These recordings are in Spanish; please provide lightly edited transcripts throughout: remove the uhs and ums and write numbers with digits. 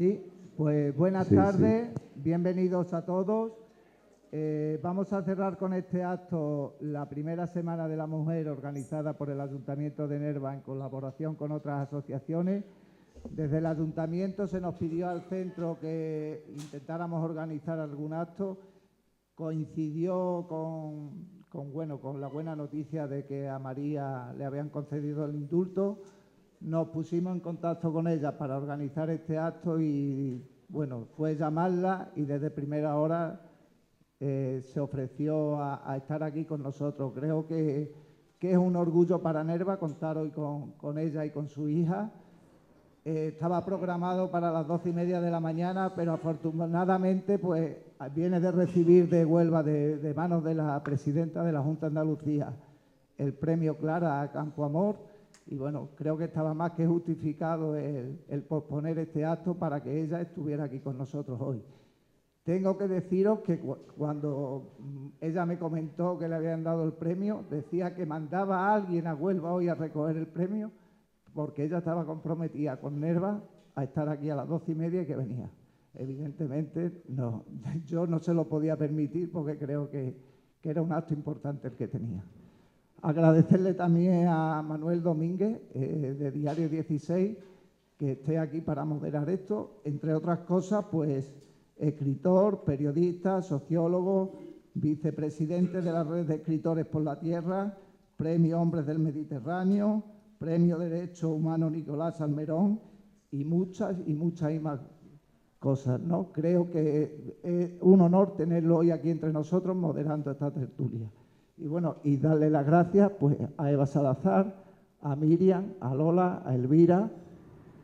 Sí, pues buenas tardes, bienvenidos a todos. Vamos a cerrar con este acto la primera Semana de la Mujer organizada por el Ayuntamiento de Nerva en colaboración con otras asociaciones. Desde el Ayuntamiento se nos pidió al centro que intentáramos organizar algún acto. Coincidió con la buena noticia de que a María le habían concedido el indulto. Nos pusimos en contacto con ella para organizar este acto y, bueno, fue llamarla y desde primera hora se ofreció a estar aquí con nosotros. Creo que es un orgullo para Nerva contar hoy con ella y con su hija. Estaba programado para las 12:30 de la mañana, pero afortunadamente pues viene de recibir de Huelva, de manos de la presidenta de la Junta de Andalucía, el premio Clara a Campo Amor. Y bueno, creo que estaba más que justificado el posponer este acto para que ella estuviera aquí con nosotros hoy. Tengo que deciros que cuando ella me comentó que le habían dado el premio, decía que mandaba a alguien a Huelva hoy a recoger el premio, porque ella estaba comprometida con Nerva a estar aquí a las 12:30 y que venía. Evidentemente, no, yo no se lo podía permitir porque creo que era un acto importante el que tenía. Agradecerle también a Manuel Domínguez, de Diario 16, que esté aquí para moderar esto. Entre otras cosas, pues escritor, periodista, sociólogo, vicepresidente de la Red de Escritores por la Tierra, Premio Hombres del Mediterráneo, Premio Derecho Humano Nicolás Salmerón y muchas más cosas, ¿no? Creo que es un honor tenerlo hoy aquí entre nosotros moderando esta tertulia. Y bueno, y darle las gracias pues a Eva Salazar, a Miriam, a Lola, a Elvira,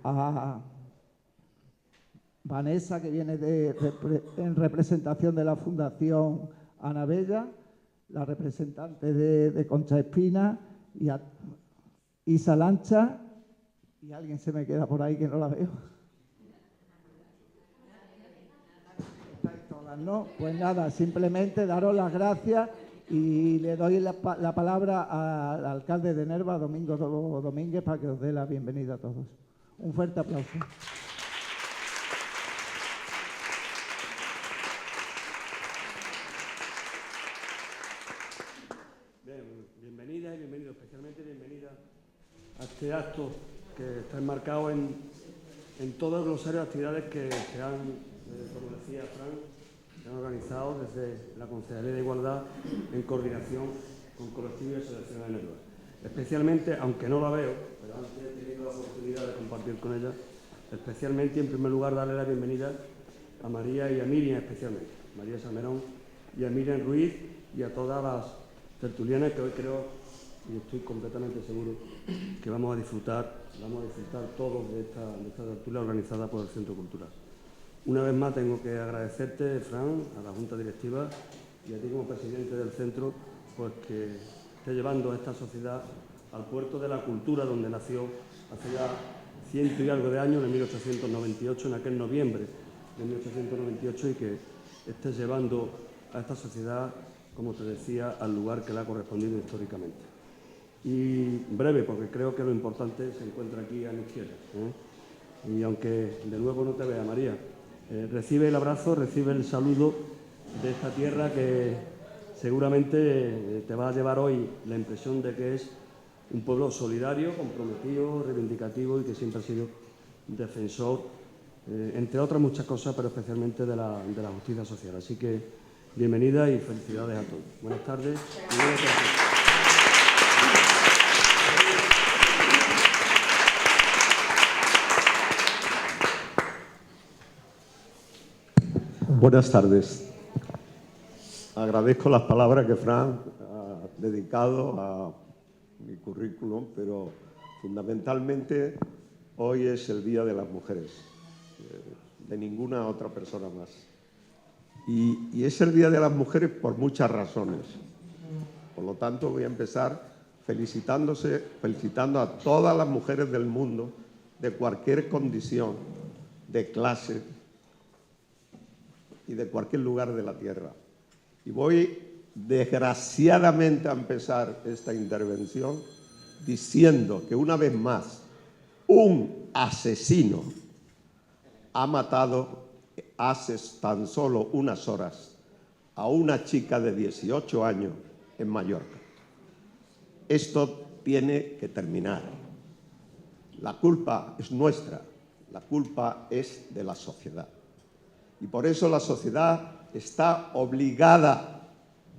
a Vanessa, que viene en representación de la Fundación Ana Bella, la representante de Concha Espina, y a Isa Lancha, y alguien se me queda por ahí que no la veo. ¿Estáis todas, no? Pues nada, simplemente daros las gracias y le doy la palabra al alcalde de Nerva, Domingo Domínguez, para que os dé la bienvenida a todos. Un fuerte aplauso. Bien, bienvenidas y bienvenidos, especialmente bienvenida a este acto que está enmarcado en todo el glosario de actividades que se han, como decía Fran, se han organizado desde la Concejalía de Igualdad en coordinación con Colectivo y Asociación de Nerva. Especialmente, aunque no la veo, pero antes he tenido la oportunidad de compartir con ella, especialmente, en primer lugar, darle la bienvenida a María y a Miriam, especialmente, María Salmerón y a Miriam Ruiz, y a todas las tertulianas que hoy creo, y estoy completamente seguro, que vamos a disfrutar todos de esta tertulia organizada por el Centro Cultural. Una vez más tengo que agradecerte, Fran, a la Junta Directiva y a ti como presidente del centro, pues que esté llevando a esta sociedad al puerto de la cultura donde nació hace ya 100 y algo de años, en 1898, en aquel noviembre de 1898, y que estés llevando a esta sociedad, como te decía, al lugar que le ha correspondido históricamente. Y breve, porque creo que lo importante se encuentra aquí a mi izquierda, Y aunque de nuevo no te vea, María, recibe el abrazo, recibe el saludo de esta tierra que seguramente te va a llevar hoy la impresión de que es un pueblo solidario, comprometido, reivindicativo y que siempre ha sido defensor, entre otras muchas cosas, pero especialmente de la justicia social. Así que bienvenida y felicidades a todos. Buenas tardes. Buenas tardes. Agradezco las palabras que Fran ha dedicado a mi currículum, pero fundamentalmente hoy es el Día de las Mujeres, de ninguna otra persona más. Y es el Día de las Mujeres por muchas razones. Por lo tanto, voy a empezar felicitando a todas las mujeres del mundo, de cualquier condición, de clase y de cualquier lugar de la tierra. Y voy, desgraciadamente, a empezar esta intervención diciendo que, una vez más, un asesino ha matado hace tan solo unas horas a una chica de 18 años en Mallorca. Esto tiene que terminar. La culpa es nuestra, la culpa es de la sociedad. Y por eso la sociedad está obligada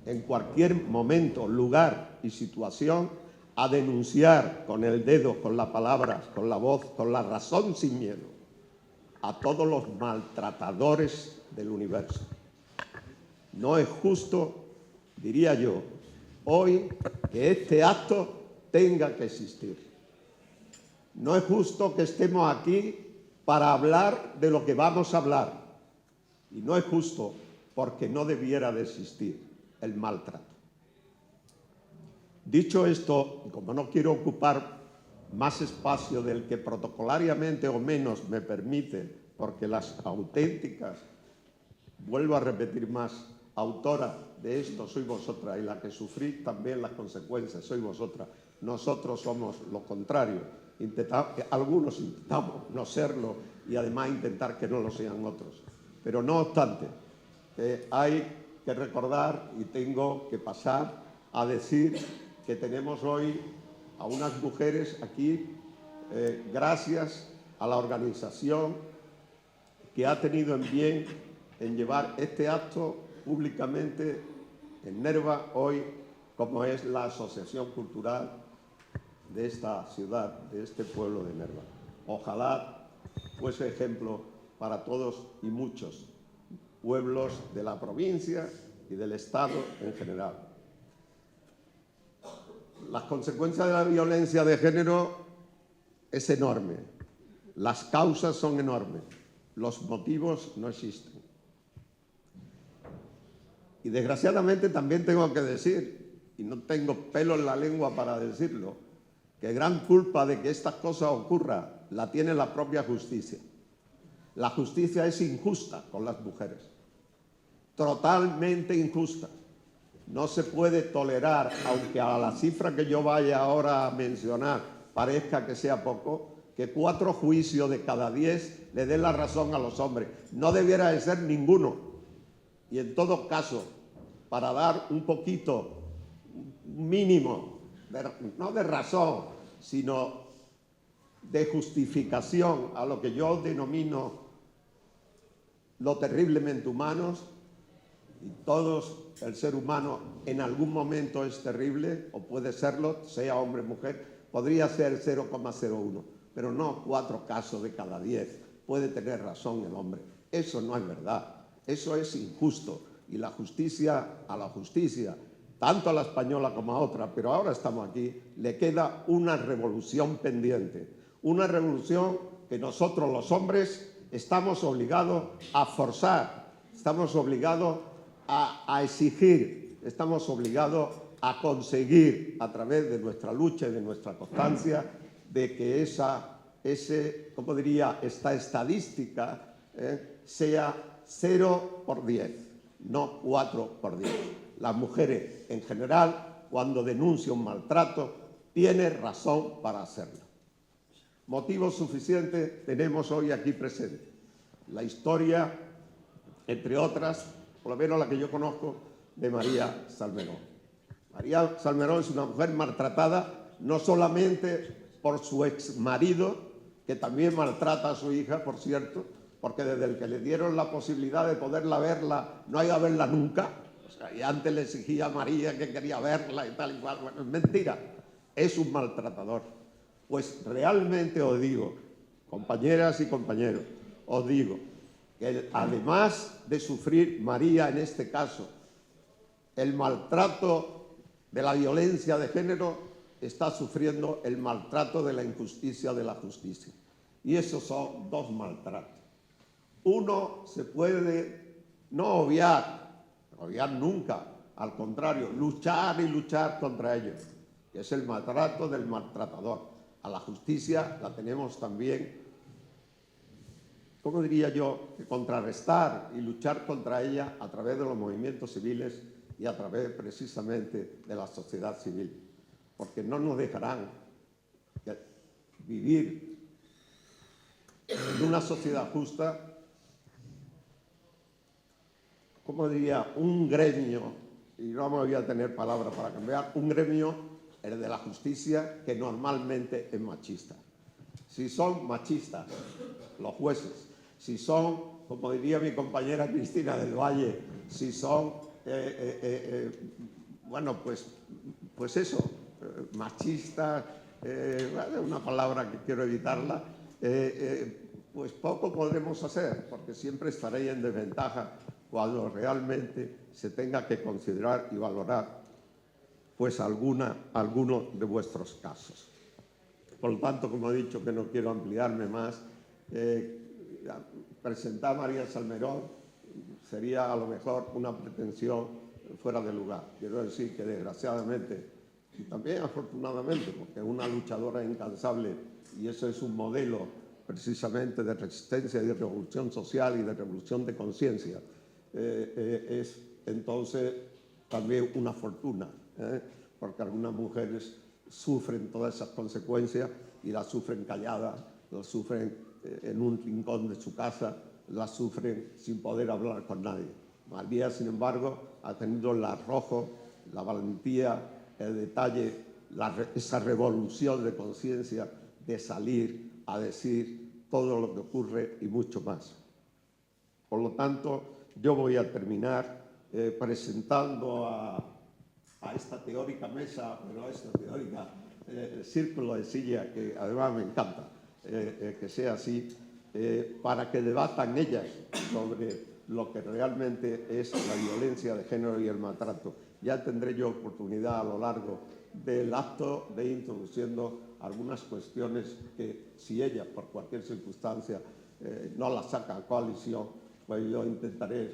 en cualquier momento, lugar y situación a denunciar con el dedo, con la palabra, con la voz, con la razón sin miedo, a todos los maltratadores del universo. No es justo, diría yo, hoy que este acto tenga que existir. No es justo que estemos aquí para hablar de lo que vamos a hablar. Y no es justo porque no debiera de existir el maltrato. Dicho esto, como no quiero ocupar más espacio del que protocolariamente o menos me permite, porque las auténticas, vuelvo a repetir más, autora de esto sois vosotras y la que sufrís también las consecuencias sois vosotras. Nosotros somos lo contrario. Algunos intentamos no serlo y además intentar que no lo sean otros. Pero no obstante, hay que recordar y tengo que pasar a decir que tenemos hoy a unas mujeres aquí gracias a la organización que ha tenido en bien en llevar este acto públicamente en Nerva hoy, como es la Asociación Cultural de esta ciudad, de este pueblo de Nerva. Ojalá fuese ejemplo para todos y muchos pueblos de la provincia y del Estado en general. Las consecuencias de la violencia de género es enorme, las causas son enormes, los motivos no existen. Y desgraciadamente también tengo que decir, y no tengo pelo en la lengua para decirlo, que gran culpa de que estas cosas ocurran la tiene la propia justicia. La justicia es injusta con las mujeres, totalmente injusta. No se puede tolerar, aunque a la cifra que yo vaya ahora a mencionar parezca que sea poco, que 4 juicios de cada 10 le den la razón a los hombres. No debiera de ser ninguno. Y en todo caso, para dar un poquito, un mínimo, no de razón, sino de justificación a lo que yo denomino lo terriblemente humanos, y todos, el ser humano en algún momento es terrible, o puede serlo, sea hombre o mujer, podría ser 0,01, pero no 4 casos de cada 10. Puede tener razón el hombre. Eso no es verdad, eso es injusto. Y la justicia, a la justicia, tanto a la española como a otra, pero ahora estamos aquí, le queda una revolución pendiente. Una revolución que nosotros los hombres estamos obligados a forzar, estamos obligados a exigir, estamos obligados a conseguir a través de nuestra lucha y de nuestra constancia de que esta estadística sea 0 por 10, no 4 por 10. Las mujeres en general, cuando denuncian un maltrato, tienen razón para hacerlo. Motivos suficientes tenemos hoy aquí presente. La historia, entre otras, por lo menos la que yo conozco, de María Salmerón. María Salmerón es una mujer maltratada no solamente por su exmarido, que también maltrata a su hija, por cierto, porque desde el que le dieron la posibilidad de poderla verla, no ha ido a verla nunca. O sea, y antes le exigía a María que quería verla y tal y cual. Bueno, es mentira, es un maltratador. Pues realmente os digo, compañeras y compañeros, os digo que además de sufrir María en este caso, el maltrato de la violencia de género, está sufriendo el maltrato de la injusticia de la justicia. Y esos son 2 maltratos. Uno se puede no obviar nunca, al contrario, luchar y luchar contra ellos, que es el maltrato del maltratador. A la justicia la tenemos también, ¿cómo diría yo?, que contrarrestar y luchar contra ella a través de los movimientos civiles y a través precisamente de la sociedad civil, porque no nos dejarán vivir en una sociedad justa, como diría, un gremio, y no me voy a tener palabras para cambiar, un gremio, el de la justicia, que normalmente es machista. Si son machistas los jueces, si son, como diría mi compañera Cristina del Valle, si son, bueno, pues eso, machistas, una palabra que quiero evitarla, pues poco podremos hacer, porque siempre estaréis en desventaja cuando realmente se tenga que considerar y valorar pues alguno de vuestros casos. Por lo tanto, como he dicho, que no quiero ampliarme más, presentar a María Salmerón sería a lo mejor una pretensión fuera de lugar. Quiero decir que desgraciadamente, y también afortunadamente, porque es una luchadora incansable y eso es un modelo precisamente de resistencia y de revolución social y de revolución de conciencia, es entonces también una fortuna, porque algunas mujeres sufren todas esas consecuencias y las sufren calladas, las sufren en un rincón de su casa, las sufren sin poder hablar con nadie. María, sin embargo, ha tenido el arrojo, la valentía, el detalle, esa revolución de conciencia de salir a decir todo lo que ocurre y mucho más. Por lo tanto, yo voy a terminar presentando a esta teórica mesa, pero a esta teórica círculo de silla, que además me encanta que sea así, para que debatan ellas sobre lo que realmente es la violencia de género y el maltrato. Ya tendré yo oportunidad a lo largo del acto de ir introduciendo algunas cuestiones que, si ellas, por cualquier circunstancia, no las sacan a coalición, pues yo intentaré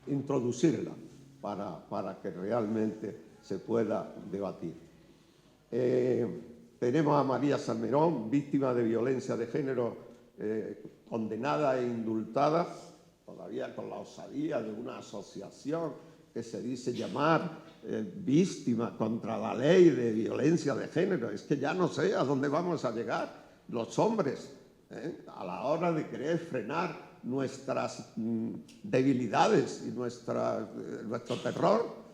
introducirla para que realmente se pueda debatir. Tenemos a María Salmerón, víctima de violencia de género, condenada e indultada, todavía con la osadía de una asociación que se dice llamar víctima contra la ley de violencia de género. Es que ya no sé a dónde vamos a llegar los hombres a la hora de querer frenar nuestras debilidades y nuestro terror.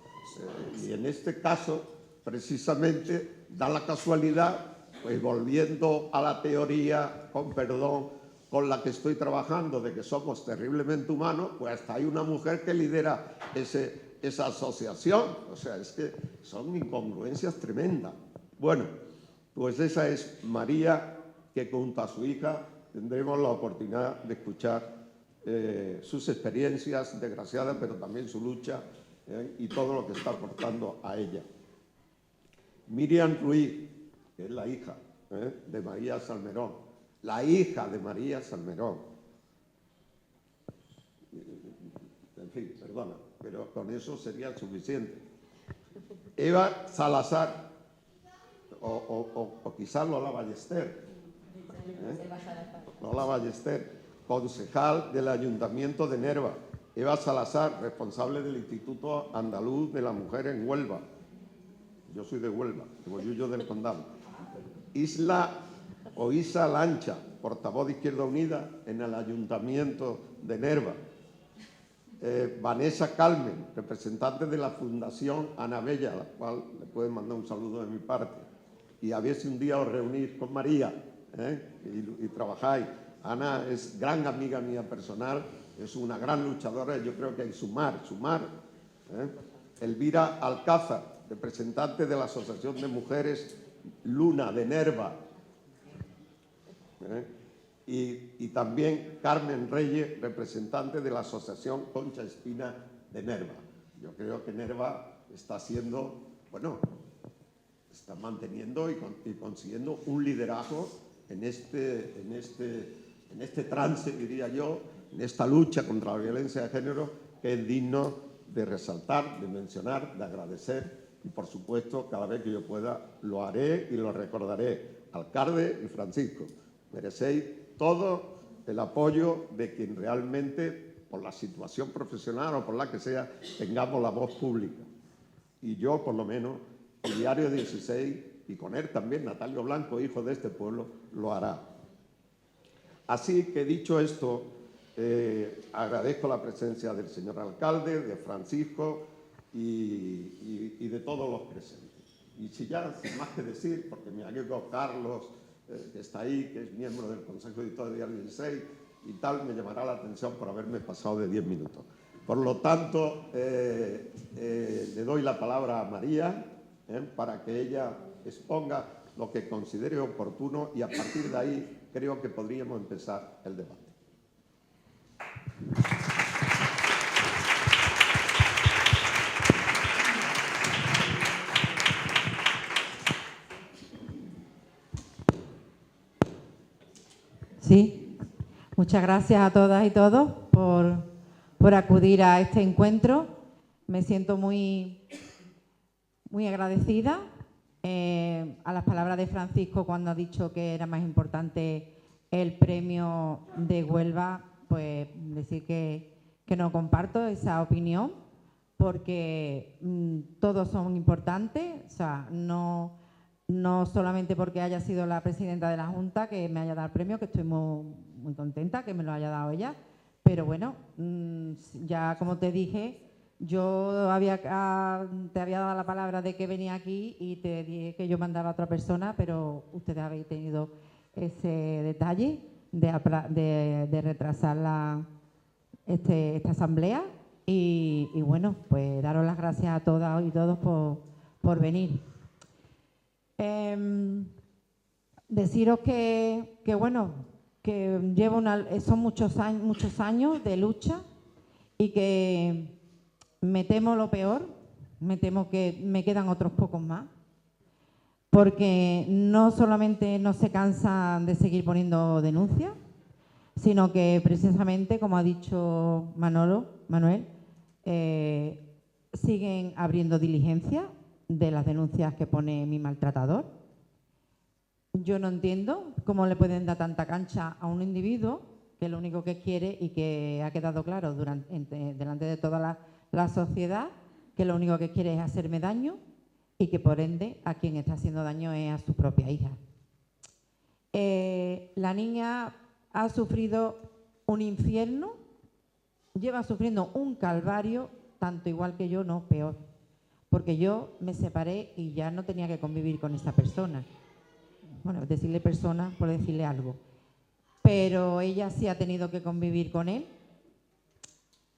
Y en este caso, precisamente, da la casualidad, pues volviendo a la teoría, con perdón, con la que estoy trabajando, de que somos terriblemente humanos, pues hasta hay una mujer que lidera esa asociación. O sea, es que son incongruencias tremendas. Bueno, pues esa es María, que junto a su hija tendremos la oportunidad de escuchar sus experiencias desgraciadas, pero también su lucha y todo lo que está aportando a ella. Miriam Ruiz, que es la hija de María Salmerón, la hija de María Salmerón. En fin, perdona, pero con eso sería suficiente. Eva Salazar, o quizás Lola Ballester. Lola Ballester, concejal del Ayuntamiento de Nerva. Eva Salazar, responsable del Instituto Andaluz de la Mujer en Huelva. Yo soy de Huelva, de Bollullo del Condado. Isa Lancha, portavoz de Izquierda Unida en el Ayuntamiento de Nerva. Vanessa Calmen, representante de la Fundación Ana Bella, a la cual le pueden mandar un saludo de mi parte. Y a ver si un día os reunís con María y trabajáis. Ana es gran amiga mía personal, es una gran luchadora y yo creo que hay que sumar. Elvira Alcázar, representante de la Asociación de Mujeres Luna de Nerva. Y también Carmen Reyes, representante de la Asociación Concha Espina de Nerva. Yo creo que Nerva está haciendo, bueno, está manteniendo y consiguiendo un liderazgo en este trance, diría yo, en esta lucha contra la violencia de género, que es digno de resaltar, de mencionar, de agradecer. Y, por supuesto, cada vez que yo pueda, lo haré y lo recordaré. Alcalde y Francisco, merecéis todo el apoyo de quien realmente, por la situación profesional o por la que sea, tengamos la voz pública. Y yo, por lo menos, el Diario 16, y con él también Natalio Blanco, hijo de este pueblo, lo hará. Así que, dicho esto, agradezco la presencia del señor alcalde, de Francisco y de todos los presentes. Y sin más que decir, porque mi amigo Carlos, que está ahí, que es miembro del Consejo Editorial 16 y tal, me llamará la atención por haberme pasado de 10 minutos. Por lo tanto, le doy la palabra a María para que ella exponga lo que considere oportuno y a partir de ahí creo que podríamos empezar el debate. Sí, muchas gracias a todas y todos por acudir a este encuentro. Me siento muy agradecida a las palabras de Francisco cuando ha dicho que era más importante el premio de Huelva, pues decir que no comparto esa opinión, porque todos son importantes, o sea, no solamente porque haya sido la presidenta de la Junta que me haya dado el premio, que estoy muy contenta que me lo haya dado ella, pero bueno, ya como te dije, yo te había dado la palabra de que venía aquí y te dije que yo mandaba a otra persona, pero ustedes habéis tenido ese detalle de retrasar esta asamblea y bueno, pues daros las gracias a todas y todos por venir. Deciros que bueno, que son muchos años de lucha y que me temo lo peor, me temo que me quedan otros pocos más, porque no solamente no se cansan de seguir poniendo denuncias, sino que precisamente, como ha dicho Manuel, siguen abriendo diligencias de las denuncias que pone mi maltratador. Yo no entiendo cómo le pueden dar tanta cancha a un individuo que lo único que quiere, y que ha quedado claro delante de toda la sociedad, que lo único que quiere es hacerme daño y que por ende a quien está haciendo daño es a su propia hija. La niña ha sufrido un infierno, lleva sufriendo un calvario, tanto igual que yo, no peor, porque yo me separé y ya no tenía que convivir con esta persona. Bueno, decirle persona por decirle algo, pero ella sí ha tenido que convivir con él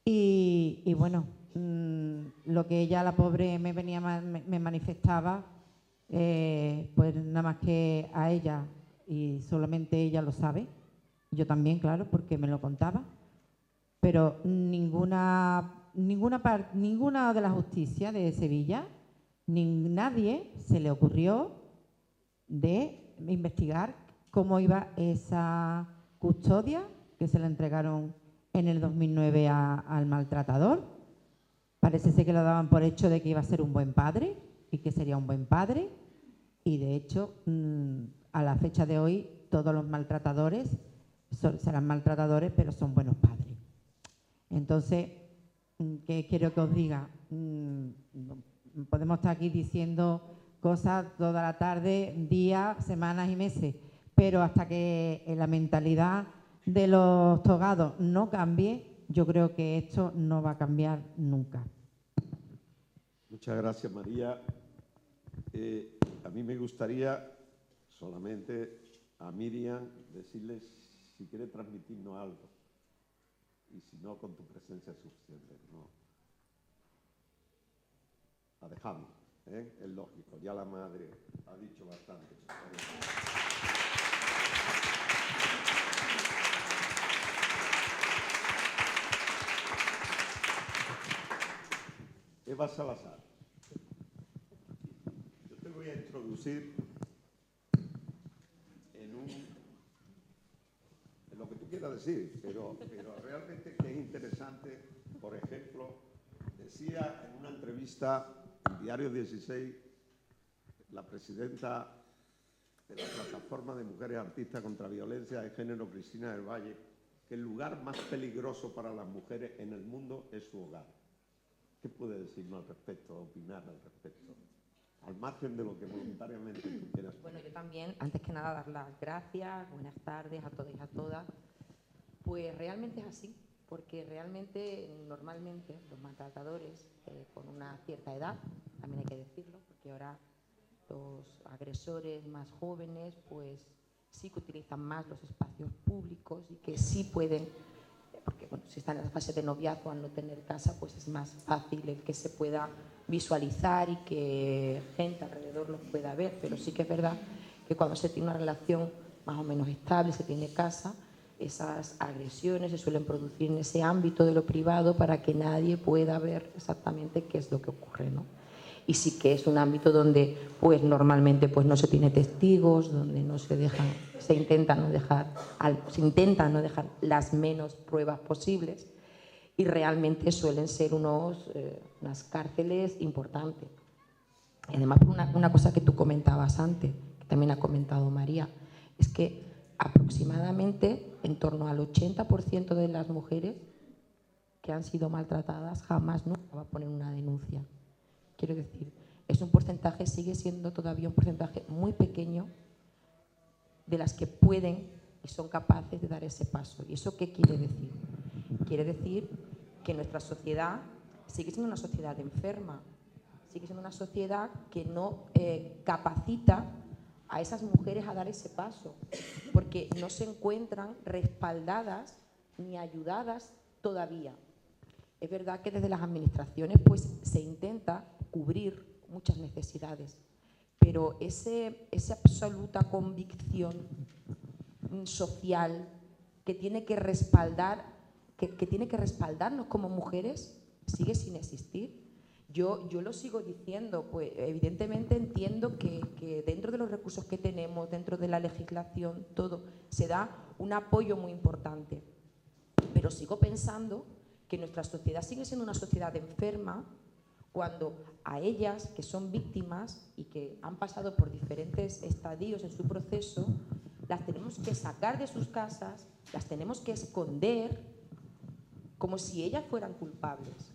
y bueno, lo que ella, la pobre, me manifestaba, pues nada más que a ella, y solamente ella lo sabe, yo también, claro, porque me lo contaba, pero ninguna de la justicia de Sevilla, nadie se le ocurrió de investigar cómo iba esa custodia que se le entregaron en el 2009 al maltratador. Parece ser que lo daban por hecho de que iba a ser un buen padre y que sería un buen padre, y de hecho a la fecha de hoy todos los maltratadores serán maltratadores, pero son buenos padres. Entonces, ¿qué quiero que os diga? Podemos estar aquí diciendo cosas toda la tarde, días, semanas y meses, pero hasta que la mentalidad de los togados no cambie, yo creo que esto no va a cambiar nunca. Muchas gracias, María. A mí me gustaría solamente a Miriam decirle si quiere transmitirnos algo, y si no, con tu presencia es suficiente. No. La dejamos. Es lógico, ya la madre ha dicho bastante. Eva Salazar. Yo te voy a introducir en lo que tú quieras decir, pero realmente que es interesante. Por ejemplo, decía en una entrevista en Diario 16 la presidenta de la Plataforma de Mujeres Artistas contra Violencia de Género, Cristina del Valle, que el lugar más peligroso para las mujeres en el mundo es su hogar. ¿Qué puede decirnos al respecto, opinar al respecto? al margen de lo que voluntariamente tú quieras. Bueno, yo también, antes que nada, dar las gracias, buenas tardes a todos y a todas. Pues realmente es así, porque realmente, normalmente, los maltratadores, con una cierta edad, también hay que decirlo, porque ahora los agresores más jóvenes, pues sí que utilizan más los espacios públicos y que sí pueden, porque bueno, si están en la fase de noviazgo al no tener casa, pues es más fácil el que se pueda visualizar y que gente alrededor los pueda ver, pero sí que es verdad que cuando se tiene una relación más o menos estable, se tiene casa, esas agresiones se suelen producir en ese ámbito de lo privado para que nadie pueda ver exactamente qué es lo que ocurre, ¿no? Y sí que es un ámbito donde pues normalmente pues no se tiene testigos, donde no se dejan, se intenta no dejar las menos pruebas posibles y realmente suelen ser unas cárceles importantes. Y además, una cosa que tú comentabas antes, que también ha comentado María, es que aproximadamente en torno al 80% de las mujeres que han sido maltratadas jamás nunca va a poner una denuncia. Quiero decir, es un porcentaje, sigue siendo todavía un porcentaje muy pequeño de las que pueden y son capaces de dar ese paso. ¿Y eso qué quiere decir? Quiere decir que nuestra sociedad sigue siendo una sociedad enferma, sigue siendo una sociedad que no capacita a esas mujeres a dar ese paso, porque no se encuentran respaldadas ni ayudadas todavía. Es verdad que desde las administraciones pues, se intenta cubrir muchas necesidades, pero esa absoluta convicción social que tiene que respaldar, que tiene que respaldarnos como mujeres sigue sin existir. Yo lo sigo diciendo, pues evidentemente entiendo que dentro de los recursos que tenemos, dentro de la legislación, todo, se da un apoyo muy importante. Pero sigo pensando que nuestra sociedad sigue siendo una sociedad enferma cuando a ellas, que son víctimas y que han pasado por diferentes estadios en su proceso, las tenemos que sacar de sus casas, las tenemos que esconder como si ellas fueran culpables.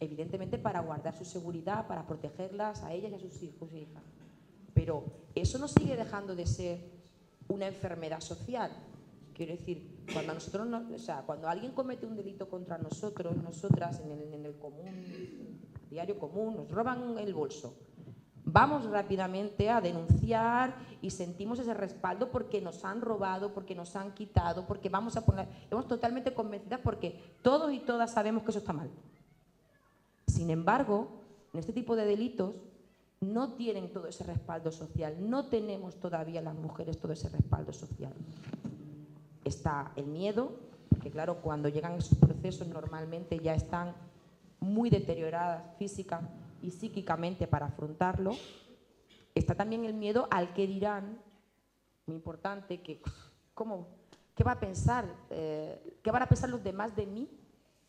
Evidentemente para guardar su seguridad, para protegerlas a ellas y a sus hijos e hijas. Pero eso no sigue dejando de ser una enfermedad social. Quiero decir, cuando alguien comete un delito contra nosotros, nosotras, en el común, diario común, nos roban el bolso, vamos rápidamente a denunciar y sentimos ese respaldo porque nos han robado, porque nos han quitado, porque vamos totalmente convencidas porque todos y todas sabemos que eso está mal. Sin embargo, en este tipo de delitos no tienen todo ese respaldo social, no tenemos todavía las mujeres todo ese respaldo social. Está el miedo, porque claro, cuando llegan esos procesos normalmente ya están muy deterioradas física y psíquicamente para afrontarlo. Está también el miedo al que dirán, muy importante, ¿qué va a pensar? ¿Qué van a pensar los demás de mí?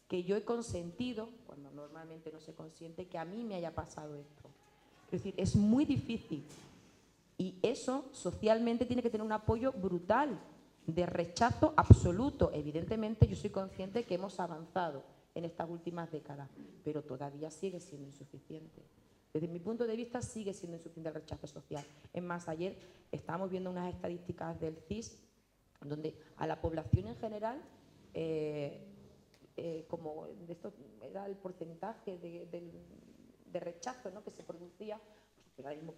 Que yo he consentido, cuando normalmente no se consiente, que a mí me haya pasado esto. Es decir, es muy difícil y eso socialmente tiene que tener un apoyo brutal, de rechazo absoluto. Evidentemente yo soy consciente que hemos avanzado en estas últimas décadas, pero todavía sigue siendo insuficiente. Desde mi punto de vista sigue siendo insuficiente el rechazo social. Es más, ayer estábamos viendo unas estadísticas del CIS donde a la población en general como de esto era el porcentaje de rechazo, ¿no?, que se producía, pues ahora mismo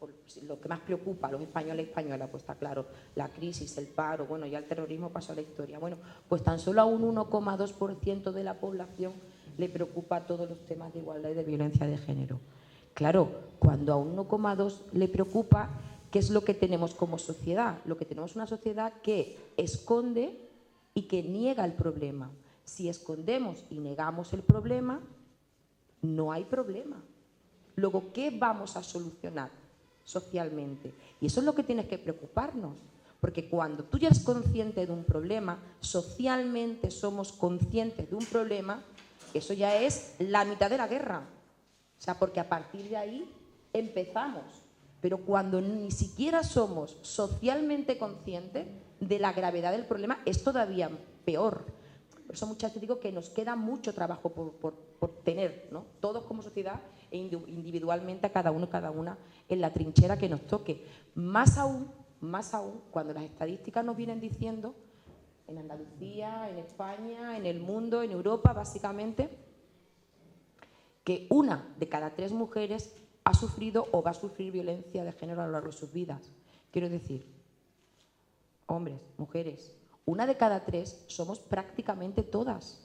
lo que más preocupa a los españoles y españolas, pues está claro, la crisis, el paro, bueno, ya el terrorismo pasó a la historia. Bueno, pues tan solo a un 1,2% de la población le preocupa todos los temas de igualdad y de violencia de género. Claro, cuando a un 1,2 le preocupa, ¿qué es lo que tenemos como sociedad? Lo que tenemos es una sociedad que esconde y que niega el problema. Si escondemos y negamos el problema, no hay problema. Luego, ¿qué vamos a solucionar socialmente? Y eso es lo que tienes que preocuparnos, porque cuando tú ya eres consciente de un problema, socialmente somos conscientes de un problema, eso ya es la mitad de la guerra. O sea, porque a partir de ahí empezamos. Pero cuando ni siquiera somos socialmente conscientes de la gravedad del problema, es todavía peor. Por eso muchas veces digo que nos queda mucho trabajo por tener, ¿no? Todos como sociedad e individualmente a cada uno y cada una en la trinchera que nos toque. Más aún cuando las estadísticas nos vienen diciendo, en Andalucía, en España, en el mundo, en Europa, básicamente, que 1 de cada 3 mujeres ha sufrido o va a sufrir violencia de género a lo largo de sus vidas. Quiero decir, hombres, mujeres, 1 de cada 3 somos prácticamente todas.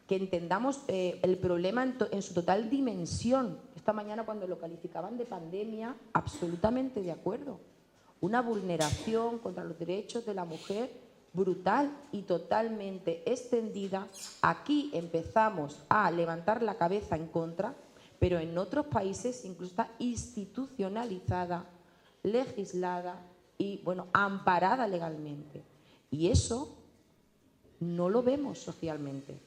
Que entendamos el problema en su total dimensión. Esta mañana cuando lo calificaban de pandemia, absolutamente de acuerdo. Una vulneración contra los derechos de la mujer brutal y totalmente extendida. Aquí empezamos a levantar la cabeza en contra, pero en otros países incluso está institucionalizada, legislada y, bueno, amparada legalmente. Y eso no lo vemos socialmente.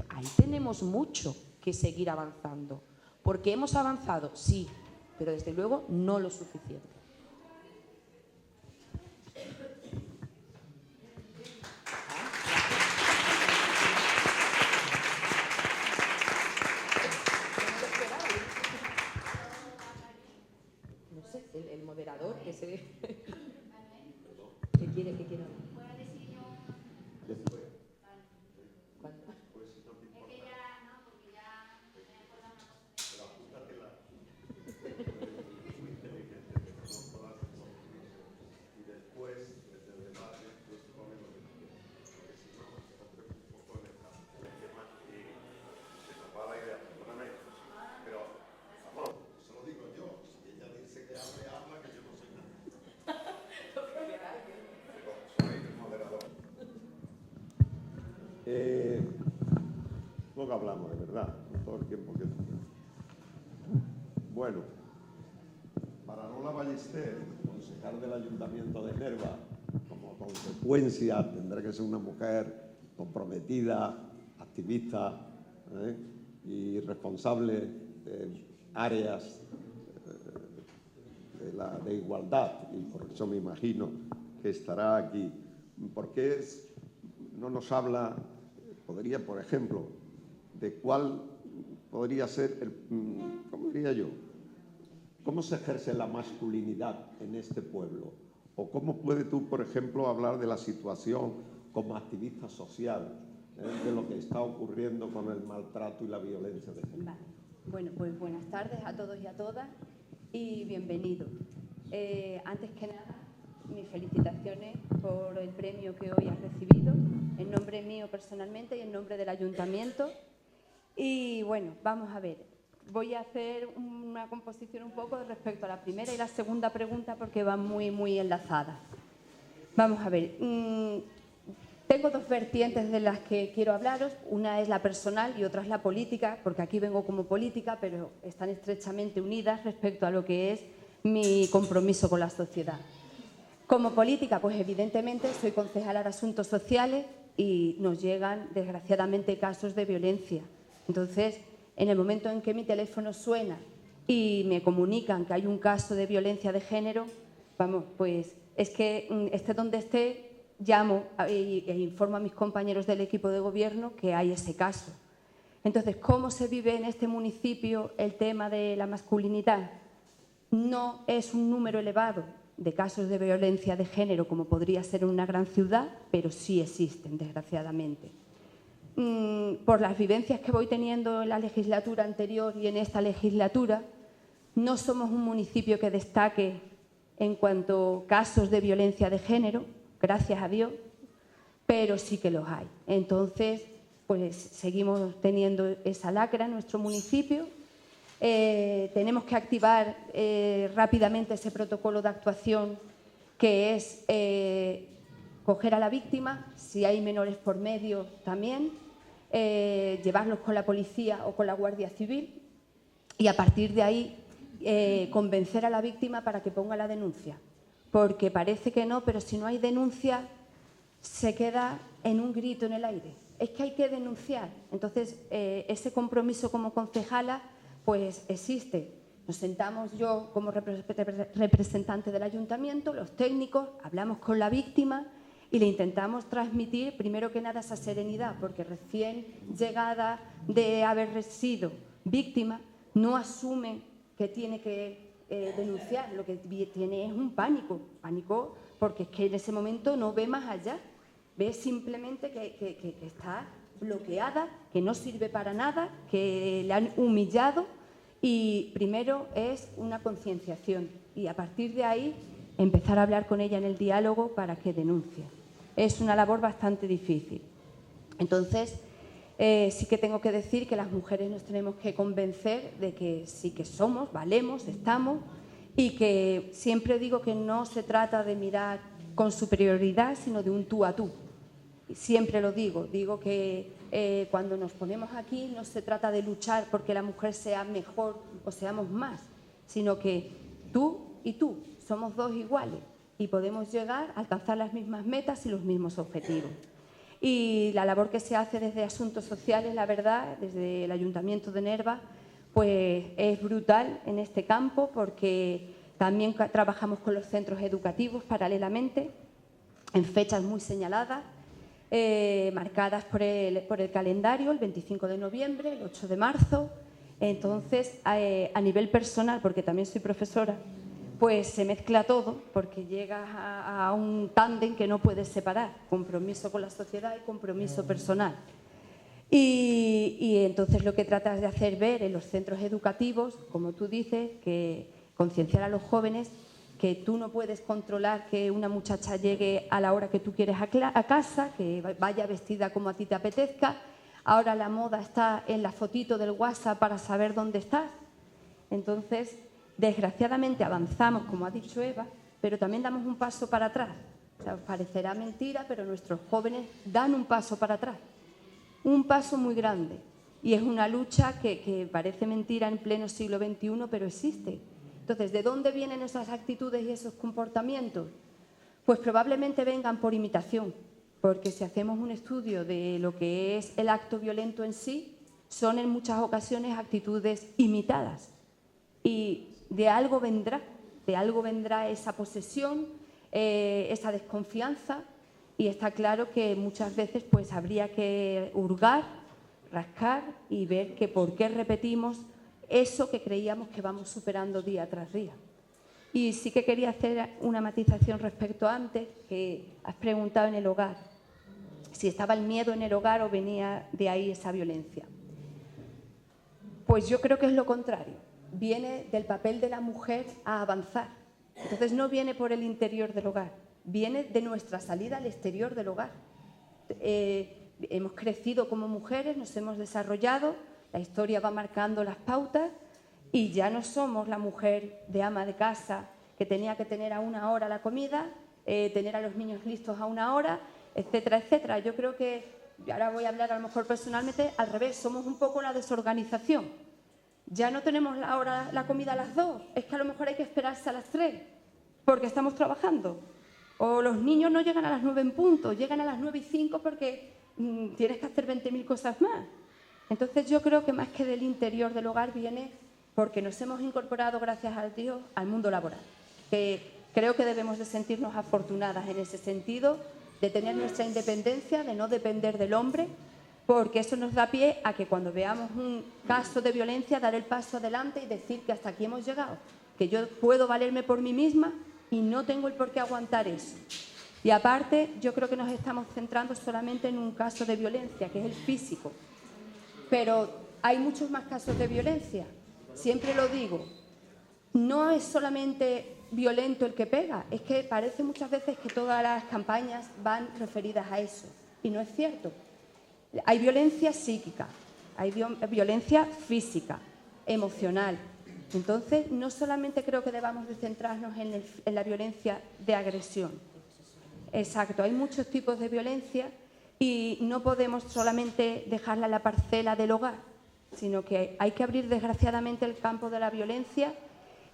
Ahí tenemos mucho que seguir avanzando. Porque hemos avanzado, sí, pero desde luego no lo suficiente. No sé, el moderador que se... ¿Qué quiere? Luego hablamos, de verdad, todo el tiempo que... Bueno, Manuela Ballester, concejal del Ayuntamiento de Nerva, como consecuencia tendrá que ser una mujer comprometida, activista y responsable de áreas de igualdad, y por eso me imagino que estará aquí. ¿Por qué no nos habla, podría, por ejemplo, de cuál podría ser, ¿cómo diría yo? ¿Cómo se ejerce la masculinidad en este pueblo? ¿O cómo puedes tú, por ejemplo, hablar de la situación como activista social, de lo que está ocurriendo con el maltrato y la violencia de género? Vale. Bueno, pues buenas tardes a todos y a todas y bienvenidos. Antes que nada, mis felicitaciones por el premio que hoy has recibido, en nombre mío personalmente y en nombre del Ayuntamiento. Y bueno, vamos a ver, voy a hacer una composición un poco respecto a la primera y la segunda pregunta porque van muy enlazadas. Vamos a ver, tengo 2 vertientes de las que quiero hablaros, una es la personal y otra es la política, porque aquí vengo como política, pero están estrechamente unidas respecto a lo que es mi compromiso con la sociedad. Como política, pues evidentemente soy concejala de Asuntos Sociales y nos llegan desgraciadamente casos de violencia. Entonces, en el momento en que mi teléfono suena y me comunican que hay un caso de violencia de género, vamos, pues es que esté donde esté, llamo e informo a mis compañeros del equipo de gobierno que hay ese caso. Entonces, ¿cómo se vive en este municipio el tema de la masculinidad? No es un número elevado de casos de violencia de género como podría ser en una gran ciudad, pero sí existen, desgraciadamente. Por las vivencias que voy teniendo en la legislatura anterior y en esta legislatura, no somos un municipio que destaque en cuanto a casos de violencia de género, gracias a Dios, pero sí que los hay. Entonces, pues seguimos teniendo esa lacra en nuestro municipio. Tenemos que activar rápidamente ese protocolo de actuación que es coger a la víctima, si hay menores por medio también, llevarlos con la policía o con la Guardia Civil y a partir de ahí convencer a la víctima para que ponga la denuncia. Porque parece que no, pero si no hay denuncia se queda en un grito en el aire. Es que hay que denunciar. Entonces, ese compromiso como concejala pues existe. Nos sentamos yo como representante del ayuntamiento, los técnicos, hablamos con la víctima y le intentamos transmitir, primero que nada, esa serenidad, porque recién llegada de haber sido víctima, no asume que tiene que denunciar, lo que tiene es un pánico porque es que en ese momento no ve más allá, ve simplemente que está bloqueada, que no sirve para nada, que le han humillado, y primero es una concienciación y a partir de ahí empezar a hablar con ella en el diálogo para que denuncie. Es una labor bastante difícil. Entonces, sí que tengo que decir que las mujeres nos tenemos que convencer de que sí que somos, valemos, estamos, y que siempre digo que no se trata de mirar con superioridad, sino de un tú a tú. Siempre lo digo que cuando nos ponemos aquí no se trata de luchar porque la mujer sea mejor o seamos más, sino que tú y tú somos dos iguales y podemos llegar a alcanzar las mismas metas y los mismos objetivos. Y la labor que se hace desde Asuntos Sociales, la verdad, desde el Ayuntamiento de Nerva, pues es brutal en este campo, porque también trabajamos con los centros educativos paralelamente, en fechas muy señaladas, marcadas por el calendario, el 25 de noviembre, el 8 de marzo. Entonces, a nivel personal, porque también soy profesora, pues se mezcla todo, porque llegas a un tándem que no puedes separar, compromiso con la sociedad y compromiso personal. Y entonces lo que tratas de hacer ver en los centros educativos, como tú dices, que concienciar a los jóvenes que tú no puedes controlar que una muchacha llegue a la hora que tú quieres a casa, que vaya vestida como a ti te apetezca. Ahora la moda está en la fotito del WhatsApp para saber dónde estás. Entonces, desgraciadamente avanzamos, como ha dicho Eva, pero también damos un paso para atrás. O sea, parecerá mentira, pero nuestros jóvenes dan un paso para atrás. Un paso muy grande. Y es una lucha que parece mentira en pleno siglo XXI, pero existe. Entonces, ¿de dónde vienen esas actitudes y esos comportamientos? Pues probablemente vengan por imitación, porque si hacemos un estudio de lo que es el acto violento en sí, son en muchas ocasiones actitudes imitadas. Y de algo vendrá esa posesión, esa desconfianza, y está claro que muchas veces pues habría que hurgar, rascar y ver que por qué repetimos eso que creíamos que vamos superando día tras día. Y sí que quería hacer una matización respecto a antes, que has preguntado en el hogar, si estaba el miedo en el hogar o venía de ahí esa violencia. Pues yo creo que es lo contrario, viene del papel de la mujer a avanzar. Entonces no viene por el interior del hogar, viene de nuestra salida al exterior del hogar. Hemos crecido como mujeres, nos hemos desarrollado, la historia va marcando las pautas y ya no somos la mujer de ama de casa que tenía que tener a una hora la comida, tener a los niños listos a una hora, etcétera, etcétera. Yo creo que, ahora voy a hablar a lo mejor personalmente, al revés, somos un poco la desorganización. Ya no tenemos la comida a las 2, es que a lo mejor hay que esperarse a las 3 porque estamos trabajando. O los niños no llegan a las 9 en punto, llegan a las 9 y 5 porque tienes que hacer 20.000 cosas más. Entonces yo creo que más que del interior del hogar viene porque nos hemos incorporado, gracias a Dios, al mundo laboral. Que creo que debemos de sentirnos afortunadas en ese sentido, de tener nuestra independencia, de no depender del hombre, porque eso nos da pie a que cuando veamos un caso de violencia, dar el paso adelante y decir que hasta aquí hemos llegado, que yo puedo valerme por mí misma y no tengo el por qué aguantar eso. Y aparte, yo creo que nos estamos centrando solamente en un caso de violencia, que es el físico. Pero hay muchos más casos de violencia. Siempre lo digo, no es solamente violento el que pega, es que parece muchas veces que todas las campañas van referidas a eso. Y no es cierto. Hay violencia psíquica, hay violencia física, emocional. Entonces, no solamente creo que debamos de centrarnos en la violencia de agresión. Exacto, hay muchos tipos de violencia y no podemos solamente dejarla en la parcela del hogar, sino que hay que abrir desgraciadamente el campo de la violencia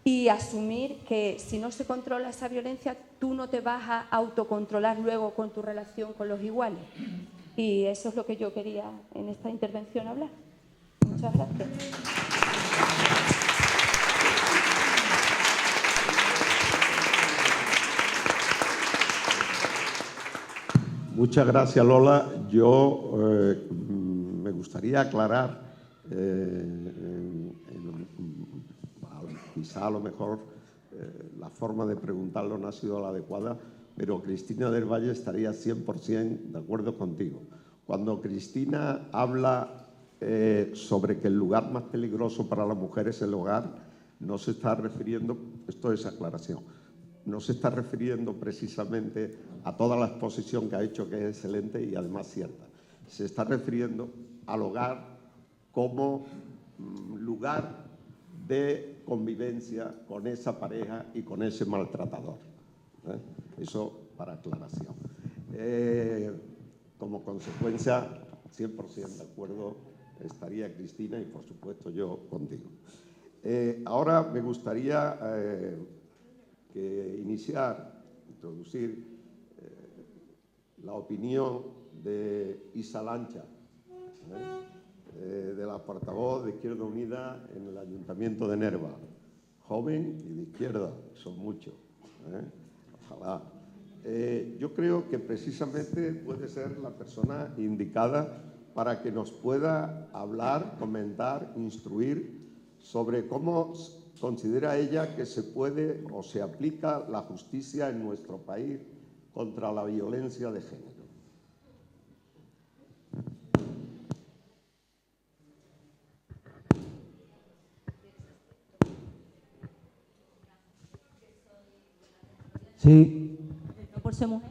y asumir que si no se controla esa violencia, tú no te vas a autocontrolar luego con tu relación con los iguales. Y eso es lo que yo quería en esta intervención hablar. Muchas gracias. Muchas gracias, Lola. Yo me gustaría aclarar, quizá a lo mejor la forma de preguntarlo no ha sido la adecuada, pero Cristina del Valle estaría 100% de acuerdo contigo. Cuando Cristina habla sobre que el lugar más peligroso para la mujer es el hogar, no se está refiriendo, esto es aclaración, no se está refiriendo precisamente a toda la exposición que ha hecho, que es excelente y además cierta. Se está refiriendo al hogar como lugar de convivencia con esa pareja y con ese maltratador. Eso para aclaración. Como consecuencia, 100% de acuerdo estaría Cristina y, por supuesto, yo contigo. Ahora me gustaría introducir la opinión de Isa Lancha, de la portavoz de Izquierda Unida en el Ayuntamiento de Nerva. Joven y de izquierda, son muchos. Ojalá. Yo creo que precisamente puede ser la persona indicada para que nos pueda hablar, comentar, instruir sobre cómo considera ella que se puede o se aplica la justicia en nuestro país contra la violencia de género. Sí. No por ser mujer,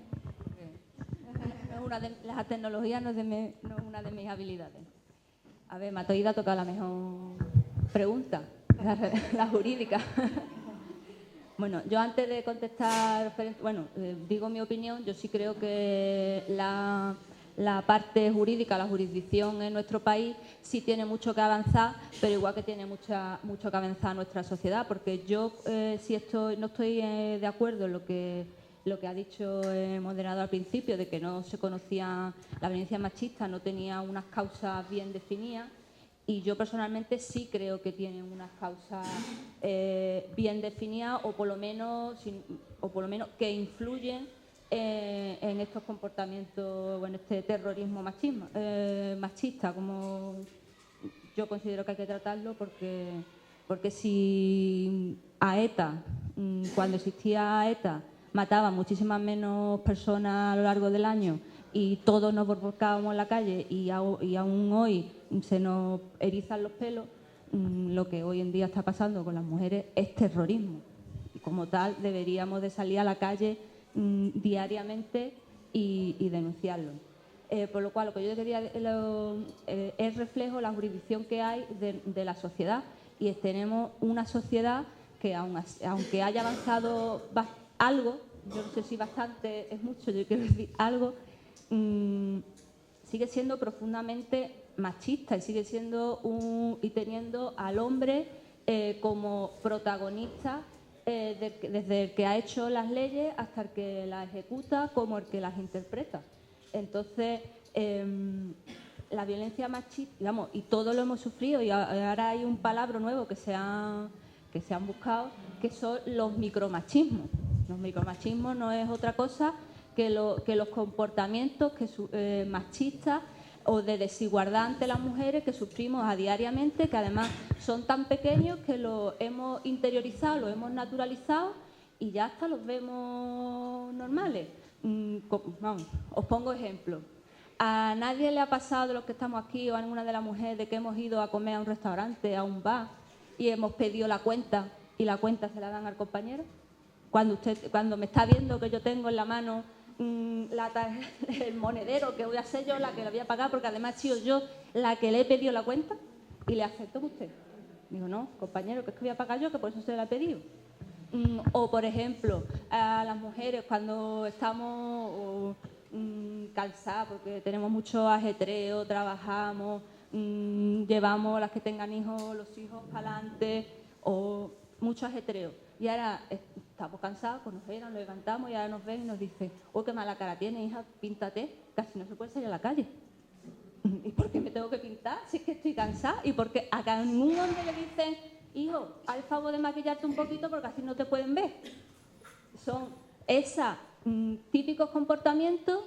la tecnología no es una de mis habilidades. A ver, Matoida ha tocado la mejor pregunta, la jurídica. Bueno, yo antes de contestar, digo mi opinión, yo sí creo que la parte jurídica, la jurisdicción en nuestro país sí tiene mucho que avanzar, pero igual que tiene mucho que avanzar nuestra sociedad, porque yo no estoy de acuerdo en lo que ha dicho el moderador al principio, de que no se conocía la violencia machista, no tenía unas causas bien definidas. Y yo personalmente sí creo que tienen unas causas bien definidas o por lo menos que influyen en estos comportamientos o en este terrorismo machista, como yo considero que hay que tratarlo, porque si a ETA, cuando existía ETA, mataba muchísimas menos personas a lo largo del año y todos nos volcábamos en la calle y aún hoy se nos erizan los pelos, lo que hoy en día está pasando con las mujeres es terrorismo. Y como tal deberíamos de salir a la calle diariamente y denunciarlo. Por lo cual lo que yo quería es reflejo la jurisdicción que hay de la sociedad, y tenemos una sociedad que aunque haya avanzado algo, yo no sé si bastante es mucho, yo quiero decir algo, sigue siendo profundamente machista y sigue siendo y teniendo al hombre como protagonista, desde el que ha hecho las leyes hasta el que las ejecuta, como el que las interpreta. Entonces, la violencia machista, digamos, y todo lo hemos sufrido, y ahora hay un palabra nuevo que se han buscado, que son los micromachismos. Los micromachismos no es otra cosa que los comportamientos machistas o de desigualdad ante las mujeres que sufrimos diariamente, que además son tan pequeños que los hemos interiorizado, los hemos naturalizado y ya hasta los vemos normales. Vamos, os pongo ejemplo. A nadie le ha pasado, de los que estamos aquí o a ninguna de las mujeres, de que hemos ido a comer a un restaurante, a un bar y hemos pedido la cuenta y la cuenta se la dan al compañero. Cuando me está viendo que yo tengo en la mano el monedero, que voy a ser yo la que la voy a pagar, porque además he sido yo la que le he pedido la cuenta, y le acepto usted. Digo, no, compañero, que es que voy a pagar yo, que por eso se la he pedido. O, por ejemplo, a las mujeres cuando estamos cansadas porque tenemos mucho ajetreo, trabajamos, llevamos las que tengan hijos, los hijos para adelante, o mucho ajetreo. Y ahora estamos cansados, pues nos ven, nos levantamos y ahora nos ven y nos dicen, oh, qué mala cara tiene, hija, píntate, casi no se puede salir a la calle. ¿Y por qué me tengo que pintar si es que estoy cansada? Y porque a ningún hombre le dicen, hijo, haz el favor de maquillarte un poquito porque así no te pueden ver. Son esos típicos comportamientos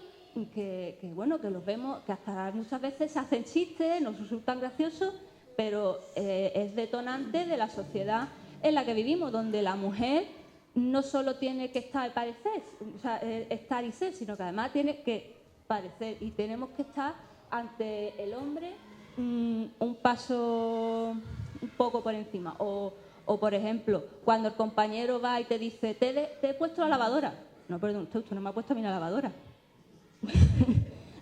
bueno, que los vemos, que hasta muchas veces se hacen chistes, nos resultan graciosos, pero es detonante de la sociedad en la que vivimos, donde la mujer no solo tiene que estar estar y ser, sino que además tiene que parecer, y tenemos que estar ante el hombre un paso un poco por encima. O por ejemplo, cuando el compañero va y te dice, te he puesto la lavadora. No, perdón, usted no me ha puesto a mí la lavadora.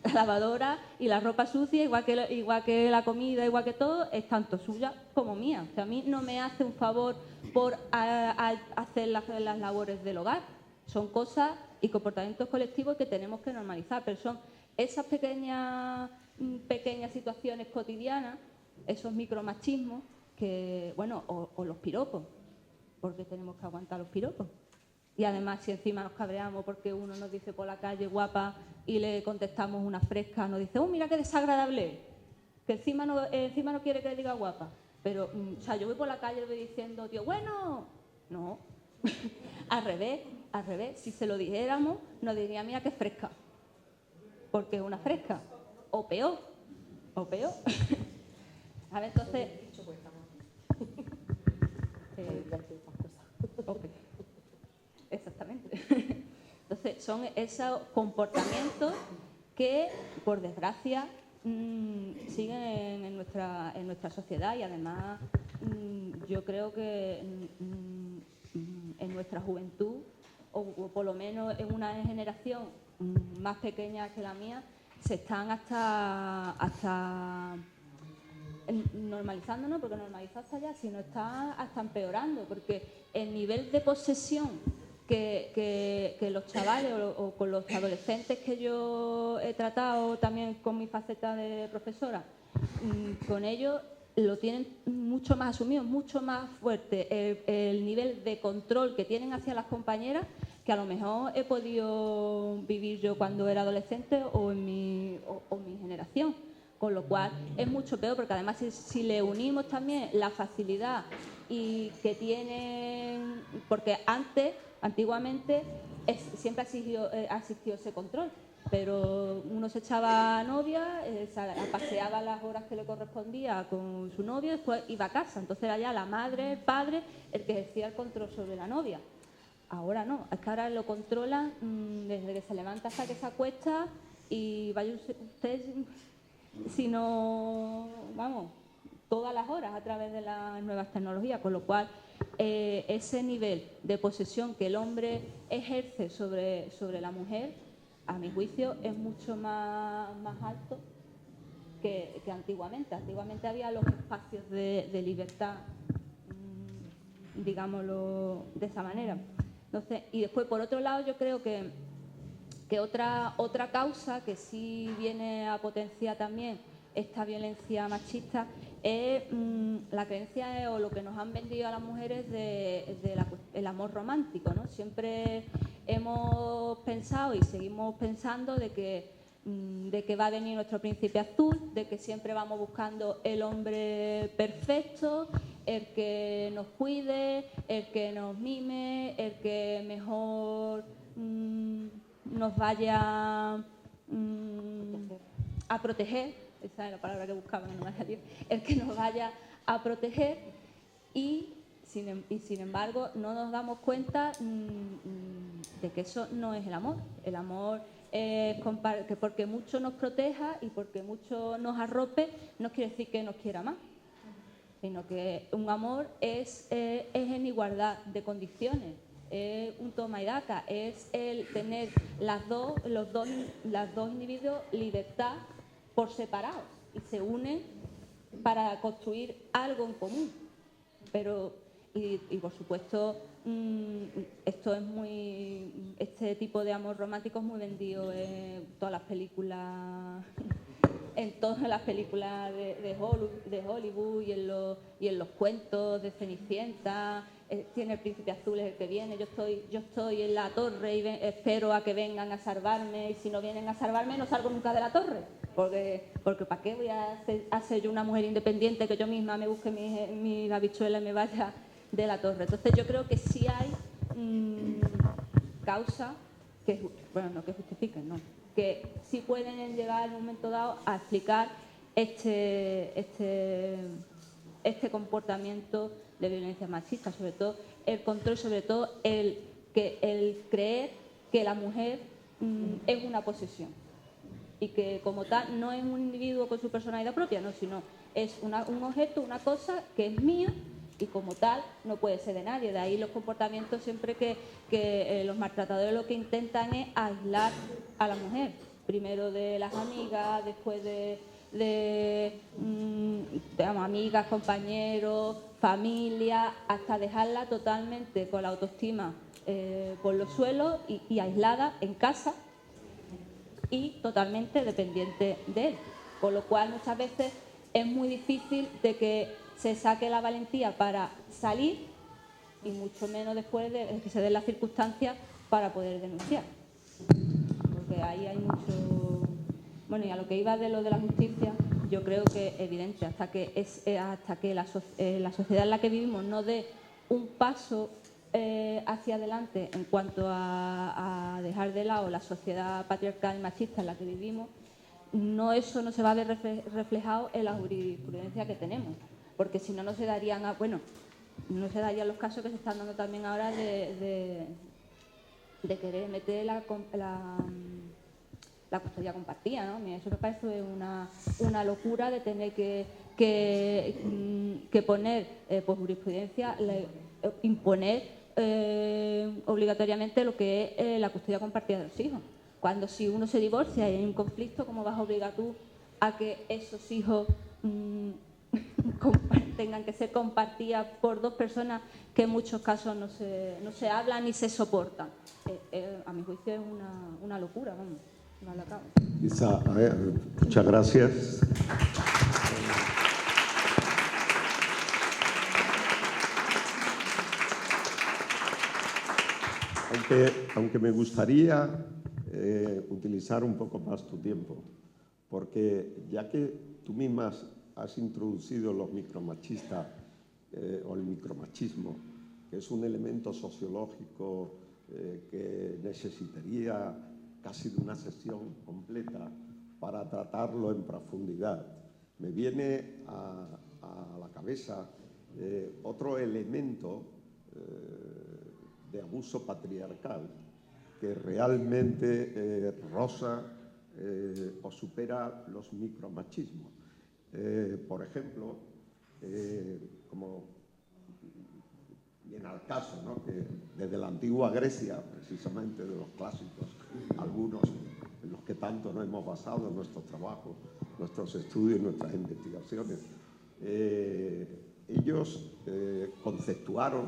La lavadora y la ropa sucia, igual que la comida, igual que todo, es tanto suya como mía. O sea, a mí no me hace un favor por hacer las labores del hogar. Son cosas y comportamientos colectivos que tenemos que normalizar, pero son esas pequeñas situaciones cotidianas, esos micromachismos, que, bueno, o los piropos, porque tenemos que aguantar los piropos. Y además, si encima nos cabreamos porque uno nos dice por la calle guapa y le contestamos una fresca, nos dice, mira qué desagradable, que encima no quiere que le diga guapa. Pero, o sea, yo voy por la calle y le voy diciendo, tío, bueno, no. Al revés, si se lo dijéramos, nos diría, mira qué fresca, porque es una fresca, o peor. A ver, entonces... Okay. Exactamente. Entonces, son esos comportamientos que, por desgracia, siguen en nuestra sociedad, y además yo creo que en nuestra juventud, o por lo menos en una generación más pequeña que la mía, se están hasta normalizando, no, porque normalizar está ya, sino está hasta empeorando, porque el nivel de posesión que los chavales o con los adolescentes que yo he tratado también con mi faceta de profesora, con ellos lo tienen mucho más asumido, mucho más fuerte el nivel de control que tienen hacia las compañeras, que a lo mejor he podido vivir yo cuando era adolescente o en mi generación. Con lo cual es mucho peor, porque además si le unimos también la facilidad y que tienen, porque antiguamente siempre ha existido ese control, pero uno se echaba novia, paseaba las horas que le correspondía con su novio, después iba a casa, entonces era ya la madre, el padre, el que ejercía el control sobre la novia. Ahora no, es que ahora lo controlan desde que se levanta hasta que se acuesta, y vaya usted... sino, vamos, todas las horas a través de las nuevas tecnologías, con lo cual ese nivel de posesión que el hombre ejerce sobre la mujer, a mi juicio, es mucho más alto que antiguamente. Antiguamente había los espacios de libertad, digámoslo de esa manera. Entonces, y después, por otro lado, yo creo que otra causa que sí viene a potenciar también esta violencia machista es la creencia o lo que nos han vendido a las mujeres del amor romántico, ¿no? Siempre hemos pensado y seguimos pensando de que va a venir nuestro príncipe azul, de que siempre vamos buscando el hombre perfecto, el que nos cuide, el que nos mime, el que mejor nos vaya a proteger, esa es la palabra que buscaba, no me salió, el que nos vaya a proteger, y sin embargo no nos damos cuenta de que eso no es el amor. El amor es que porque mucho nos proteja y porque mucho nos arrope no quiere decir que nos quiera más, sino que un amor es en igualdad de condiciones. Es un toma y daca, es el tener los dos individuos libertad por separado y se unen para construir algo en común. Pero, y por supuesto, este tipo de amor romántico es muy vendido en todas las películas, de Hollywood y en los cuentos de Cenicienta. Tiene el príncipe azul, es el que viene, yo estoy en la torre y espero a que vengan a salvarme, y si no vienen a salvarme no salgo nunca de la torre, porque ¿para qué voy a ser yo una mujer independiente que yo misma me busque mi habichuela y me vaya de la torre? Entonces yo creo que sí hay causas que, bueno, no que justifiquen, no, que sí pueden llegar en un momento dado a explicar este comportamiento de violencia machista, sobre todo el control, sobre todo el creer que la mujer es una posesión y que como tal no es un individuo con su personalidad propia, no, sino es un objeto, una cosa que es mío y como tal no puede ser de nadie. De ahí los comportamientos siempre que los maltratadores lo que intentan es aislar a la mujer, primero de las amigas, después de amigas, compañeros, familia, hasta dejarla totalmente con la autoestima por los suelos y aislada en casa y totalmente dependiente de él. Con lo cual muchas veces es muy difícil de que se saque la valentía para salir y mucho menos después de que se den las circunstancias para poder denunciar. Porque ahí hay mucho... Bueno, y a lo que iba de lo de la justicia, yo creo que es evidente, hasta que la sociedad en la que vivimos no dé un paso hacia adelante en cuanto a dejar de lado la sociedad patriarcal y machista en la que vivimos, eso no se va a ver reflejado en la jurisprudencia que tenemos, porque si no, no se darían los casos que se están dando también ahora de querer meter la custodia compartida, ¿no? Eso me parece una locura de tener que poner por jurisprudencia, imponer obligatoriamente lo que es la custodia compartida de los hijos. Cuando si uno se divorcia y hay un conflicto, ¿cómo vas a obligar tú a que esos hijos tengan que ser compartidas por dos personas que en muchos casos no se hablan ni se soportan? A mi juicio es una locura, vamos. Isa, a ver, muchas gracias. Aunque me gustaría utilizar un poco más tu tiempo, porque ya que tú misma has introducido los micromachistas o el micromachismo, que es un elemento sociológico que necesitaría casi de una sesión completa para tratarlo en profundidad, me viene a la cabeza otro elemento de abuso patriarcal que realmente roza o supera los micromachismos. Por ejemplo, como viene al caso, ¿no?, que desde la antigua Grecia, precisamente de los clásicos, algunos en los que tanto nos hemos basado en nuestros trabajos, nuestros estudios, nuestras investigaciones, ellos conceptuaron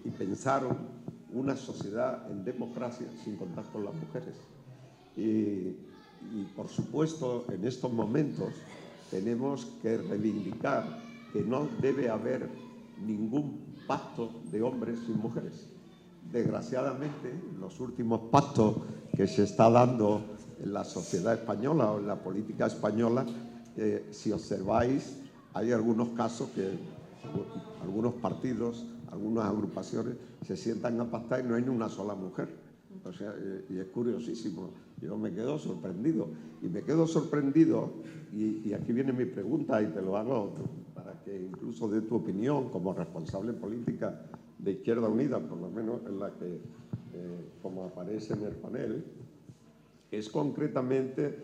y pensaron una sociedad en democracia sin contar con las mujeres. Y por supuesto, en estos momentos tenemos que reivindicar que no debe haber ningún pacto de hombres sin mujeres. Desgraciadamente, los últimos pactos que se está dando en la sociedad española o en la política española, si observáis, hay algunos casos que algunos partidos, algunas agrupaciones se sientan a pactar y no hay ni una sola mujer. O sea, y es curiosísimo. Yo me quedo sorprendido. Y me quedo sorprendido, y aquí viene mi pregunta y te lo hago para que incluso dé tu opinión como responsable política de Izquierda Unida, por lo menos en la que, como aparece en el panel, es concretamente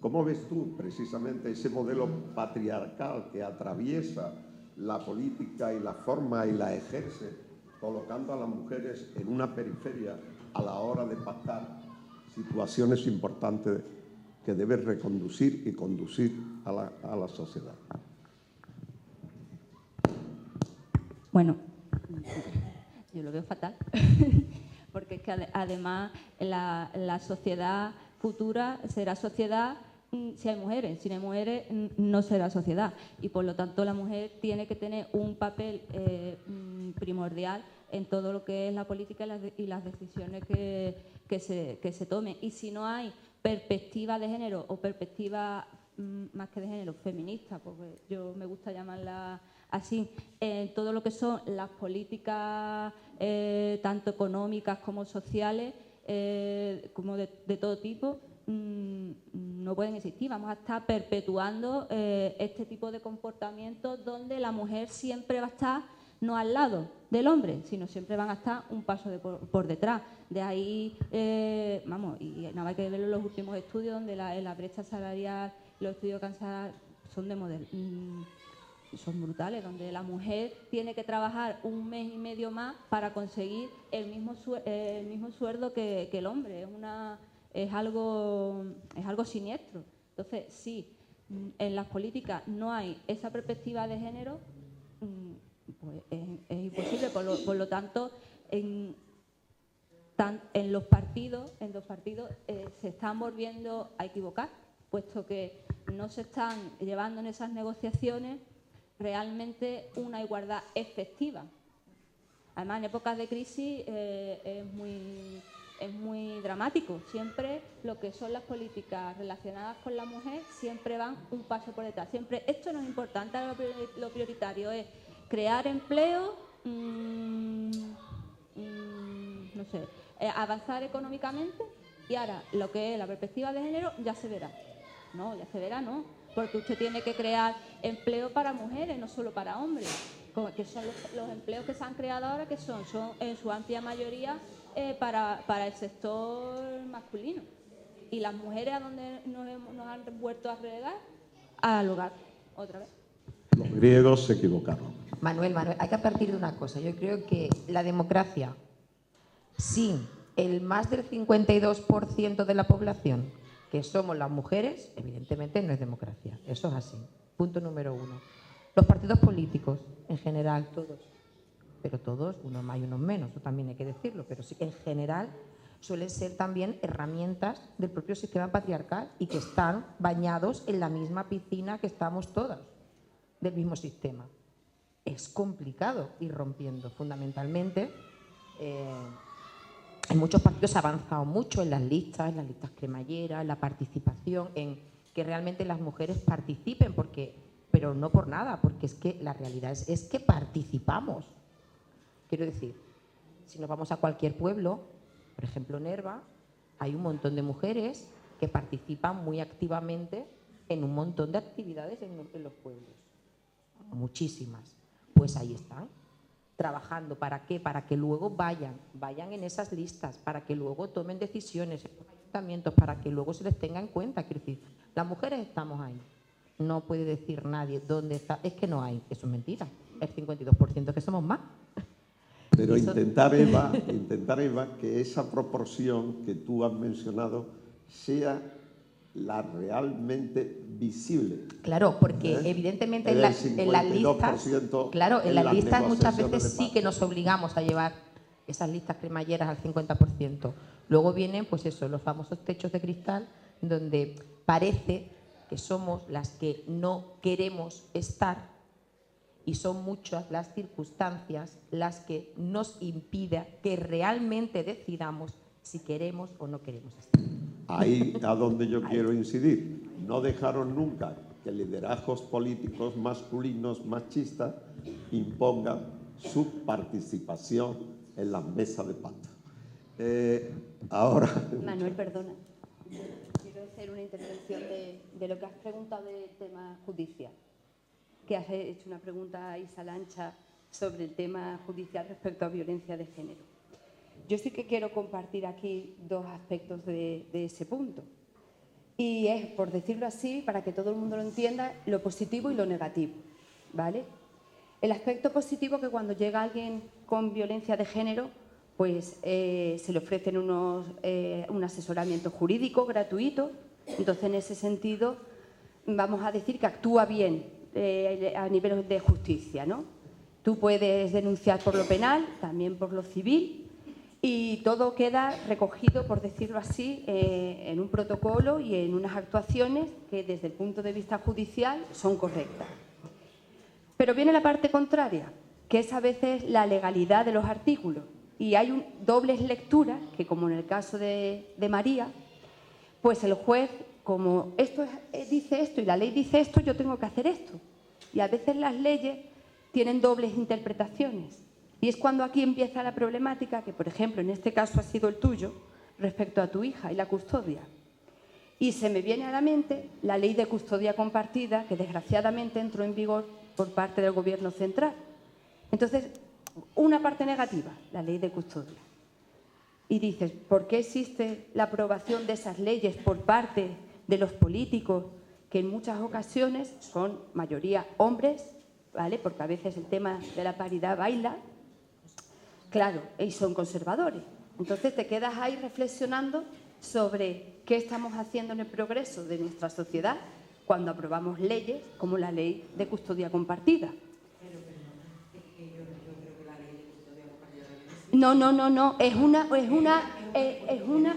¿cómo ves tú precisamente ese modelo patriarcal que atraviesa la política y la forma y la ejerce, colocando a las mujeres en una periferia a la hora de pactar situaciones importantes que deben reconducir y conducir a la sociedad? Bueno, yo lo veo fatal, porque es que además la sociedad futura será sociedad si hay mujeres. Si no hay mujeres, no será sociedad. Y por lo tanto la mujer tiene que tener un papel primordial en todo lo que es la política y las decisiones que se tomen. Y si no hay perspectiva de género o perspectiva más que de género, feminista, porque yo me gusta llamarla así, en todo lo que son las políticas tanto económicas como sociales, como de todo tipo, no pueden existir. Vamos a estar perpetuando este tipo de comportamientos donde la mujer siempre va a estar no al lado del hombre, sino siempre van a estar un paso por detrás. De ahí, y nada más que verlo en los últimos estudios, donde la brecha salarial, los estudios cansados son brutales, donde la mujer tiene que trabajar un mes y medio más para conseguir el mismo sueldo que el hombre. Es algo siniestro. Entonces, si en las políticas no hay esa perspectiva de género, pues es imposible. Por lo tanto, en los partidos se están volviendo a equivocar, puesto que no se están llevando en esas negociaciones realmente una igualdad efectiva. Además, en épocas de crisis es muy dramático. Siempre lo que son las políticas relacionadas con la mujer siempre van un paso por detrás. Siempre esto no es importante, lo prioritario es crear empleo, avanzar económicamente, y ahora lo que es la perspectiva de género ya se verá. No, porque usted tiene que crear empleo para mujeres, no solo para hombres, que son los empleos que se han creado ahora, que son en su amplia mayoría para el sector masculino. Y las mujeres, ¿a dónde nos han vuelto a relegar? Al hogar, otra vez. Los griegos se equivocaron. Manuel, hay que partir de una cosa. Yo creo que la democracia, sin el más del 52% de la población, que somos las mujeres, evidentemente no es democracia. Eso es así. Punto número 1. Los partidos políticos, en general, todos, pero todos, unos más y unos menos, eso también hay que decirlo, pero sí, en general suelen ser también herramientas del propio sistema patriarcal y que están bañados en la misma piscina que estamos todas, del mismo sistema. Es complicado ir rompiendo. Fundamentalmente, en muchos partidos se ha avanzado mucho en las listas cremalleras, en la participación, en que realmente las mujeres participen, pero no por nada, porque es que la realidad es que participamos. Quiero decir, si nos vamos a cualquier pueblo, por ejemplo Nerva, hay un montón de mujeres que participan muy activamente en un montón de actividades en los pueblos. Muchísimas. Pues ahí están, trabajando. ¿Para qué? Para que luego vayan en esas listas, para que luego tomen decisiones en los ayuntamientos, para que luego se les tenga en cuenta. Quiero decir, las mujeres estamos ahí. No puede decir nadie dónde está. Es que no hay. Eso es mentira. El 52% que somos más. Pero intentar, Eva, que esa proporción que tú has mencionado sea la realmente visible. Claro, porque evidentemente en las listas muchas veces sí que nos obligamos a llevar esas listas cremalleras al 50%. Luego vienen, pues eso, los famosos techos de cristal, donde parece que somos las que no queremos estar, y son muchas las circunstancias las que nos impiden que realmente decidamos si queremos o no queremos estar. Ahí a donde yo quiero incidir. No dejaron nunca que liderazgos políticos masculinos machistas impongan su participación en las mesas de pacto. Ahora... Manuel, perdona. Quiero hacer una intervención de lo que has preguntado del tema judicial. Que has hecho una pregunta a Isa Lancha sobre el tema judicial respecto a violencia de género. Yo sí que quiero compartir aquí dos aspectos de ese punto. Y es, por decirlo así, para que todo el mundo lo entienda, lo positivo y lo negativo, ¿vale? El aspecto positivo, que cuando llega alguien con violencia de género, pues se le ofrecen un asesoramiento jurídico gratuito. Entonces, en ese sentido, vamos a decir que actúa bien a nivel de justicia, ¿no? Tú puedes denunciar por lo penal, también por lo civil, y todo queda recogido, por decirlo así, en un protocolo y en unas actuaciones que desde el punto de vista judicial son correctas. Pero viene la parte contraria, que es a veces la legalidad de los artículos, y hay dobles lecturas que, como en el caso de María, pues el juez, como esto dice esto y la ley dice esto, yo tengo que hacer esto. Y a veces las leyes tienen dobles interpretaciones. Y es cuando aquí empieza la problemática, que por ejemplo en este caso ha sido el tuyo, respecto a tu hija y la custodia. Y se me viene a la mente la ley de custodia compartida, que desgraciadamente entró en vigor por parte del Gobierno central. Entonces, una parte negativa, la ley de custodia. Y dices, ¿por qué existe la aprobación de esas leyes por parte de los políticos, que en muchas ocasiones son mayoría hombres, ¿vale? Porque a veces el tema de la paridad baila, claro, y son conservadores. Entonces te quedas ahí reflexionando sobre qué estamos haciendo en el progreso de nuestra sociedad cuando aprobamos leyes como la ley de custodia compartida. No, es una,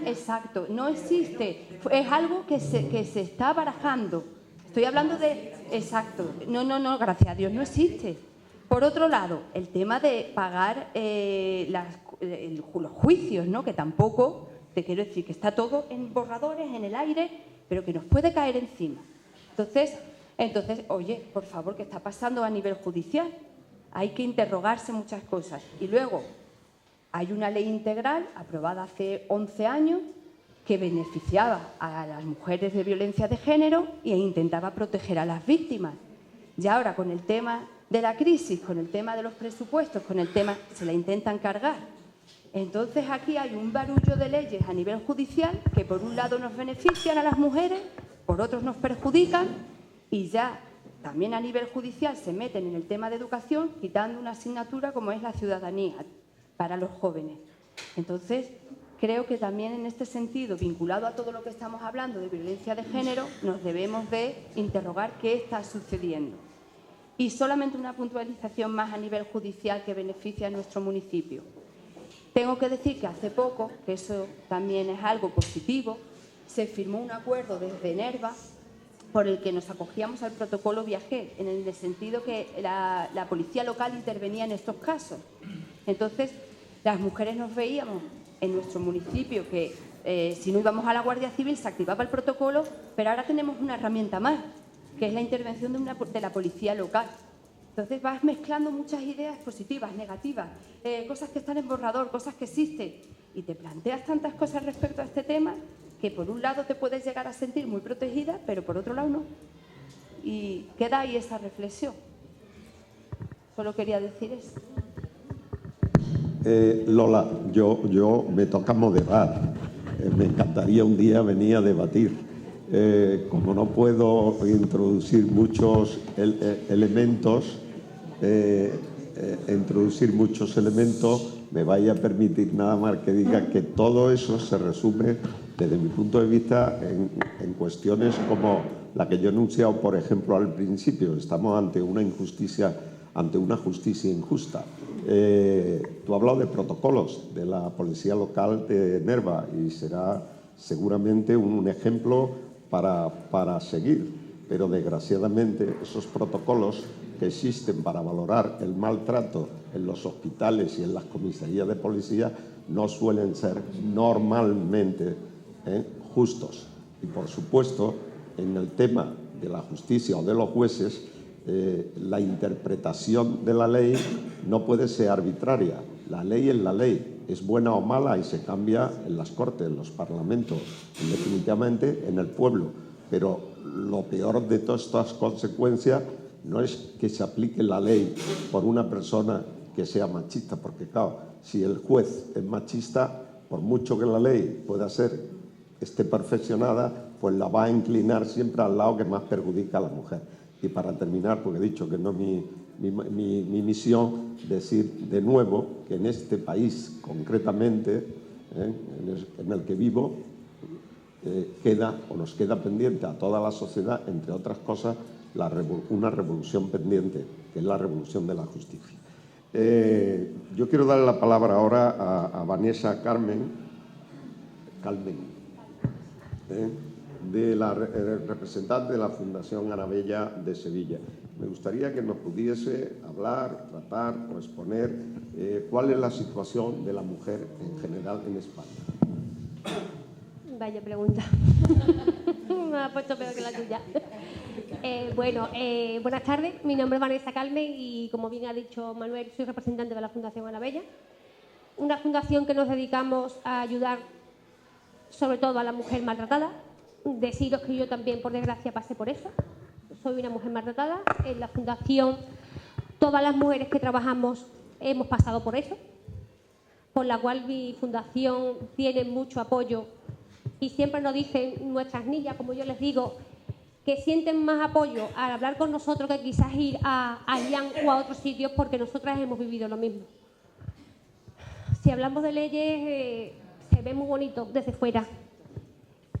exacto, no existe, es algo que se está barajando. Estoy hablando de, exacto, no, gracias a Dios, no existe. Por otro lado, el tema de pagar los juicios, ¿no? Que tampoco, te quiero decir, que está todo en borradores, en el aire, pero que nos puede caer encima. Entonces, oye, por favor, ¿qué está pasando a nivel judicial? Hay que interrogarse muchas cosas. Y luego, hay una ley integral aprobada hace 11 años que beneficiaba a las mujeres de violencia de género e intentaba proteger a las víctimas. Y ahora, con el tema de la crisis, con el tema de los presupuestos, con el tema, se la intentan cargar. Entonces, aquí hay un barullo de leyes a nivel judicial que, por un lado, nos benefician a las mujeres, por otros nos perjudican, y ya también a nivel judicial se meten en el tema de educación, quitando una asignatura como es la ciudadanía para los jóvenes. Entonces, creo que también en este sentido, vinculado a todo lo que estamos hablando de violencia de género, nos debemos de interrogar qué está sucediendo. Y solamente una puntualización más a nivel judicial que beneficia a nuestro municipio. Tengo que decir que hace poco, que eso también es algo positivo, se firmó un acuerdo desde Nerva por el que nos acogíamos al protocolo Viajer, en el sentido que la policía local intervenía en estos casos. Entonces, las mujeres nos veíamos en nuestro municipio que si no íbamos a la Guardia Civil se activaba el protocolo, pero ahora tenemos una herramienta más, que es la intervención de la policía local. Entonces vas mezclando muchas ideas positivas, negativas, cosas que están en borrador, cosas que existen, y te planteas tantas cosas respecto a este tema que por un lado te puedes llegar a sentir muy protegida, pero por otro lado no. Y queda ahí esa reflexión. Solo quería decir eso. Lola, yo me toca moderar. Me encantaría un día venir a debatir. Como no puedo introducir muchos elementos, me vaya a permitir nada más que diga que todo eso se resume, desde mi punto de vista, en cuestiones como la que yo he enunciado, por ejemplo, al principio. Estamos ante una injusticia, ante una justicia injusta. Tú has hablado de protocolos de la policía local de Nerva y será seguramente un ejemplo para seguir, pero desgraciadamente esos protocolos que existen para valorar el maltrato en los hospitales y en las comisarías de policía no suelen ser normalmente justos. Y por supuesto, en el tema de la justicia o de los jueces, la interpretación de la ley no puede ser arbitraria. La ley es la ley, es buena o mala y se cambia en las cortes, en los parlamentos, y definitivamente en el pueblo. Pero lo peor de todas estas consecuencias no es que se aplique la ley por una persona que sea machista, porque claro, si el juez es machista, por mucho que la ley pueda esté perfeccionada, pues la va a inclinar siempre al lado que más perjudica a la mujer. Y para terminar, porque he dicho que no es mi misión, decir de nuevo que en este país concretamente, en el que vivo, nos queda pendiente a toda la sociedad, entre otras cosas, una revolución pendiente, que es la revolución de la justicia. Yo quiero darle la palabra ahora a Vanessa Carmen, de la representante de la Fundación Anabella de Sevilla. Me gustaría que nos pudiese hablar, tratar o exponer cuál es la situación de la mujer en general en España. Vaya pregunta. Me ha puesto peor que la tuya. Buenas tardes. Mi nombre es Vanessa Carmen y, como bien ha dicho Manuel, soy representante de la Fundación Anabella. Una fundación que nos dedicamos a ayudar sobre todo a la mujer maltratada. Deciros que yo también, por desgracia, pasé por eso. Soy una mujer maltratada. En la Fundación, todas las mujeres que trabajamos hemos pasado por eso, por la cual mi fundación tiene mucho apoyo y siempre nos dicen nuestras niñas, como yo les digo, que sienten más apoyo al hablar con nosotros que quizás ir a IAN o a otros sitios, porque nosotras hemos vivido lo mismo. Si hablamos de leyes, se ve muy bonito desde fuera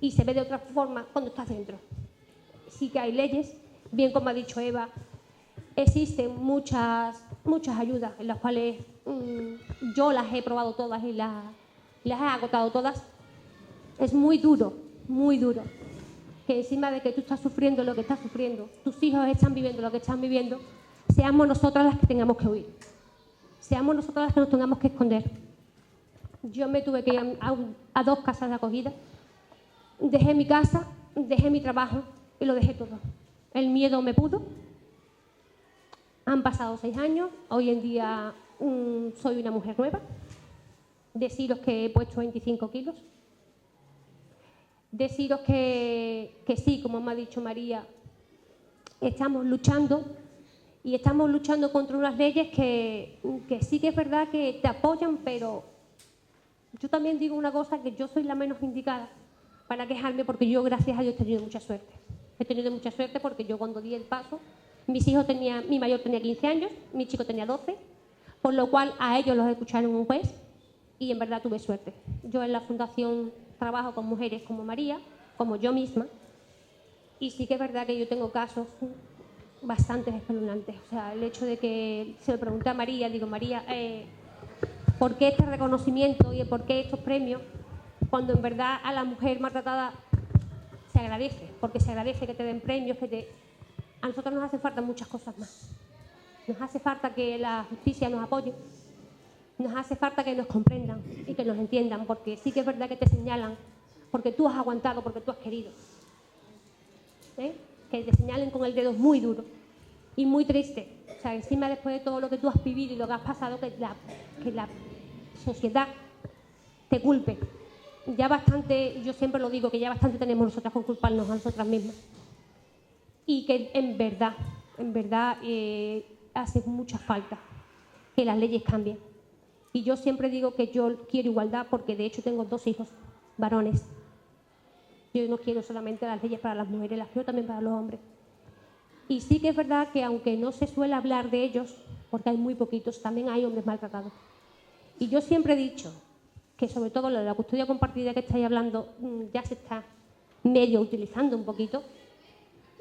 y se ve de otra forma cuando estás dentro. Sí que hay leyes, bien como ha dicho Eva, existen muchas ayudas en las cuales yo las he probado todas y las he agotado todas. Es muy duro, que encima de que tú estás sufriendo lo que estás sufriendo, tus hijos están viviendo lo que están viviendo, seamos nosotras las que tengamos que huir, seamos nosotras las que nos tengamos que esconder. Yo me tuve que ir a 2 casas de acogida, dejé mi casa, dejé mi trabajo y lo dejé todo. El miedo me pudo. Han pasado 6 años, hoy en día soy una mujer nueva. Deciros que he puesto 25 kilos. Deciros que sí, como me ha dicho María, estamos luchando y estamos luchando contra unas leyes que sí que es verdad que te apoyan, pero yo también digo una cosa, que yo soy la menos indicada para quejarme, porque yo, gracias a Dios, he tenido mucha suerte. He tenido mucha suerte porque yo cuando di el paso, mi mayor tenía 15 años, mi chico tenía 12, por lo cual a ellos los escucharon un juez y en verdad tuve suerte. Yo en la fundación trabajo con mujeres como María, como yo misma, y sí que es verdad que yo tengo casos bastante espeluznantes. O sea, el hecho de que se lo pregunté a María, digo, María, ¿por qué este reconocimiento y por qué estos premios? Cuando en verdad a la mujer maltratada se agradece, porque se agradece que te den premios, a nosotros nos hace falta muchas cosas más. Nos hace falta que la justicia nos apoye, nos hace falta que nos comprendan y que nos entiendan, porque sí que es verdad que te señalan, porque tú has aguantado, porque tú has querido. Que te señalen con el dedo es muy duro y muy triste. O sea, encima después de todo lo que tú has vivido y lo que has pasado, que la sociedad te culpe. Ya bastante, yo siempre lo digo, que ya bastante tenemos nosotras con culparnos a nosotras mismas. Y que en verdad hace mucha falta que las leyes cambien. Y yo siempre digo que yo quiero igualdad, porque de hecho tengo 2 hijos varones. Yo no quiero solamente las leyes para las mujeres, las quiero también para los hombres. Y sí que es verdad que aunque no se suele hablar de ellos, porque hay muy poquitos, también hay hombres maltratados. Y yo siempre he dicho que sobre todo lo de la custodia compartida que estáis hablando ya se está medio utilizando un poquito.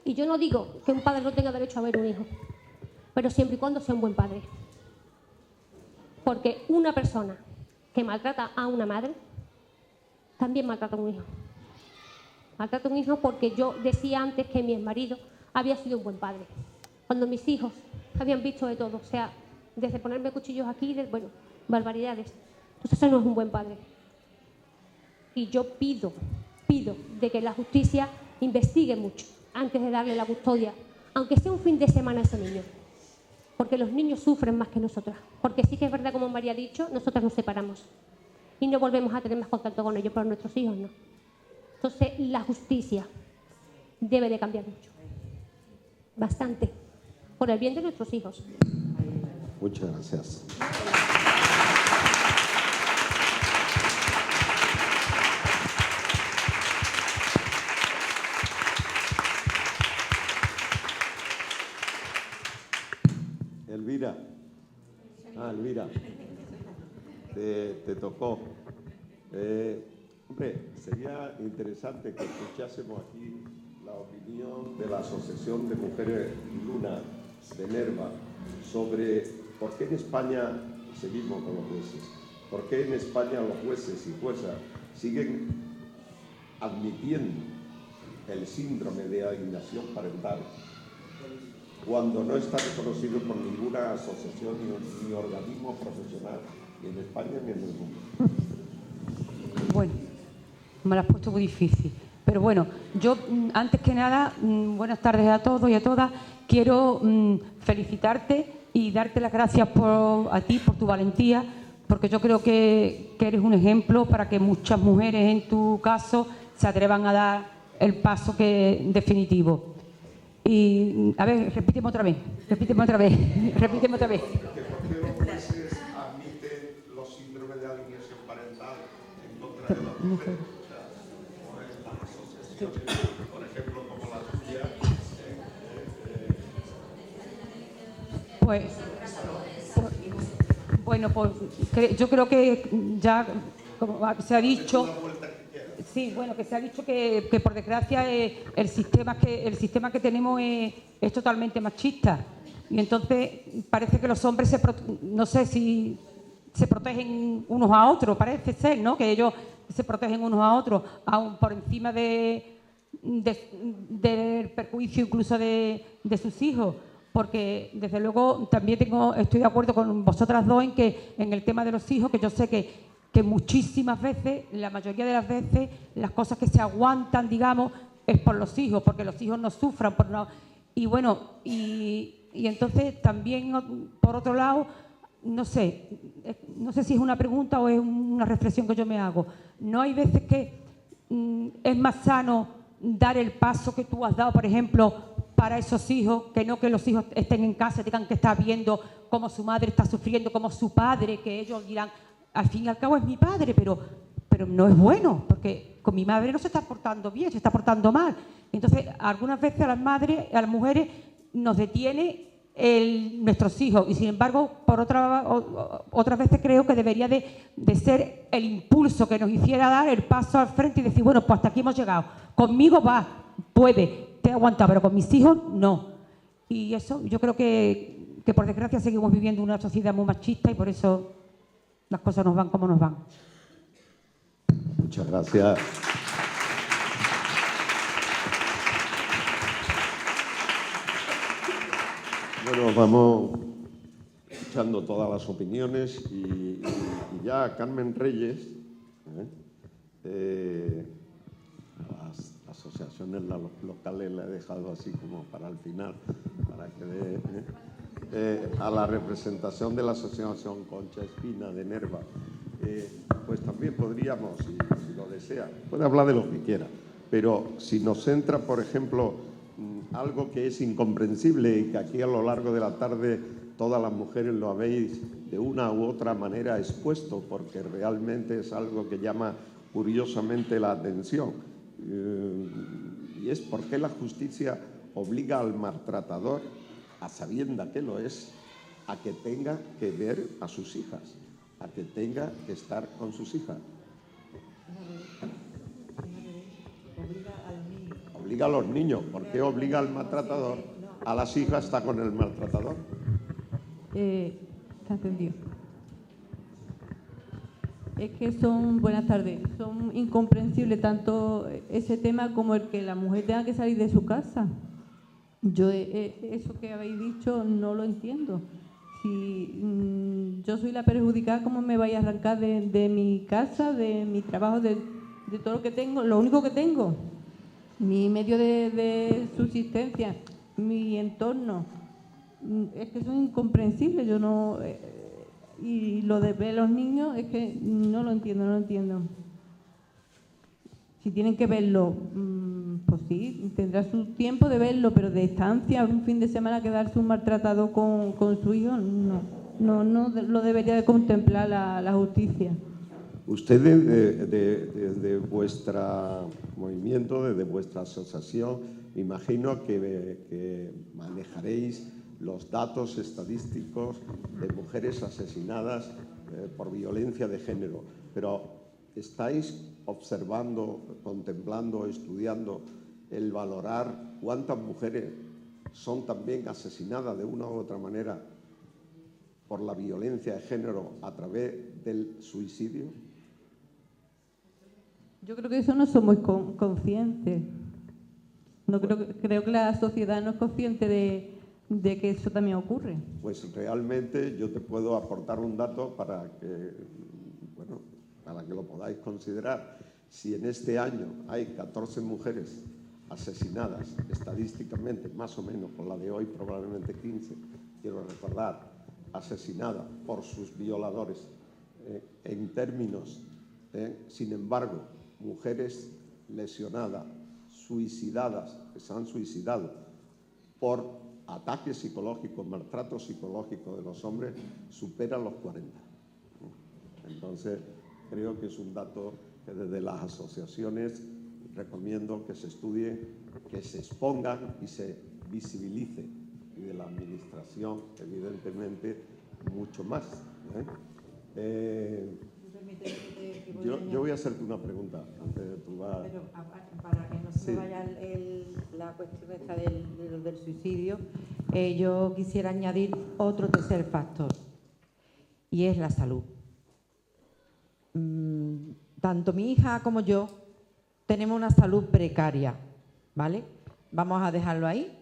Y yo no digo que un padre no tenga derecho a ver un hijo, pero siempre y cuando sea un buen padre. Porque una persona que maltrata a una madre también maltrata a un hijo. Maltrata a un hijo porque yo decía antes que mi exmarido había sido un buen padre. Cuando mis hijos habían visto de todo, o sea, desde ponerme cuchillos aquí, bueno, barbaridades. Entonces eso no es un buen padre. Y yo pido de que la justicia investigue mucho antes de darle la custodia, aunque sea un fin de semana a ese niño. Porque los niños sufren más que nosotras. Porque sí que es verdad, como María ha dicho, nosotras nos separamos y no volvemos a tener más contacto con ellos, pero nuestros hijos no. Entonces la justicia debe de cambiar mucho. Bastante. Por el bien de nuestros hijos. Muchas gracias. Elvira. Elvira. Te tocó. Hombre, sería interesante que escuchásemos aquí la opinión de la Asociación de Mujeres Luna de Nerva sobre por qué en España, seguimos con los jueces, por qué en España los jueces y juezas siguen admitiendo el síndrome de alienación parental cuando no está reconocido por ninguna asociación ni organismo profesional, ni en España ni en el mundo. Bueno, me lo has puesto muy difícil. Pero bueno, yo antes que nada, buenas tardes a todos y a todas. Quiero felicitarte y darte las gracias a ti por tu valentía, porque yo creo que eres un ejemplo para que muchas mujeres en tu caso se atrevan a dar el paso definitivo. Y, a ver, repíteme otra vez. ¿Por qué los jueces admiten los síndromes de alineación parental en contra de las mujeres? O sea, las asociaciones, por ejemplo, como la tuya. Yo creo que ya, como se ha dicho, sí, bueno, que se ha dicho que por desgracia el sistema que tenemos es totalmente machista. Y entonces parece que los hombres no sé si se protegen unos a otros, parece ser, ¿no? Que ellos se protegen unos a otros, aún por encima del perjuicio incluso de sus hijos. Porque, desde luego, también estoy de acuerdo con vosotras dos en el tema de los hijos, que yo sé que muchísimas veces, la mayoría de las veces, las cosas que se aguantan, digamos, es por los hijos, porque los hijos no sufran. Y bueno, y entonces también, por otro lado, no sé si es una pregunta o es una reflexión que yo me hago. No hay veces que es más sano dar el paso que tú has dado, por ejemplo, para esos hijos, que no que los hijos estén en casa y tengan que estar viendo cómo su madre está sufriendo, cómo su padre, que ellos dirán, al fin y al cabo es mi padre, pero no es bueno, porque con mi madre no se está portando bien, se está portando mal. Entonces, algunas veces a las mujeres nos detiene nuestros hijos, y sin embargo, por otras veces creo que debería de ser el impulso que nos hiciera dar el paso al frente y decir, bueno, pues hasta aquí hemos llegado, conmigo puede, te he aguantado, pero con mis hijos no. Y eso, yo creo que por desgracia seguimos viviendo una sociedad muy machista y por eso las cosas nos van como nos van. Muchas gracias. Bueno, vamos escuchando todas las opiniones y ya a Carmen Reyes, las asociaciones locales la he dejado así como para el final, para que a la representación de la Asociación Concha Espina de Nerva, pues también podríamos, si lo desea, puede hablar de lo que quiera, pero si nos centra, por ejemplo, algo que es incomprensible y que aquí a lo largo de la tarde todas las mujeres lo habéis de una u otra manera expuesto, porque realmente es algo que llama curiosamente la atención, y es por qué la justicia obliga al maltratador, a sabienda que lo es, a que tenga que ver a sus hijas, a que tenga que estar con sus hijas. Obliga a los niños. ¿Por qué obliga al maltratador? A las hijas está con el maltratador. Está entendido. Es que buenas tardes, son incomprensibles tanto ese tema como el que la mujer tenga que salir de su casa. Yo eso que habéis dicho no lo entiendo. Si yo soy la perjudicada, ¿cómo me vais a arrancar de mi casa, de mi trabajo, de todo lo que tengo? Lo único que tengo, mi medio de subsistencia, mi entorno, es que son incomprensibles. Yo no... y lo de ver a los niños es que no lo entiendo. Si tienen que verlo, pues sí, tendrá su tiempo de verlo, pero de estancia, un fin de semana quedarse un maltratado con su hijo, no lo debería de contemplar la justicia. Ustedes, desde vuestro movimiento, desde vuestra asociación, me imagino que manejaréis los datos estadísticos de mujeres asesinadas por violencia de género, pero ¿estáis observando, contemplando, estudiando el valorar cuántas mujeres son también asesinadas de una u otra manera por la violencia de género a través del suicidio? Yo creo que eso no somos conscientes. Creo que la sociedad no es consciente de que eso también ocurre. Pues realmente yo te puedo aportar un dato para que lo podáis considerar. Si en este año hay 14 mujeres asesinadas, estadísticamente, más o menos, con la de hoy probablemente 15, quiero recordar, asesinadas por sus violadores en términos, sin embargo, mujeres lesionadas, suicidadas, que se han suicidado por ataques psicológicos, maltrato psicológico de los hombres, superan los 40. Entonces, creo que es un dato que desde las asociaciones recomiendo que se estudie, que se expongan y se visibilice. Y de la administración, evidentemente, mucho más. Yo voy a hacerte una pregunta antes de tu vas. Pero para que no se vaya la cuestión esta del suicidio, yo quisiera añadir otro tercer factor, y es la salud. Tanto mi hija como yo tenemos una salud precaria, ¿vale? Vamos a dejarlo ahí,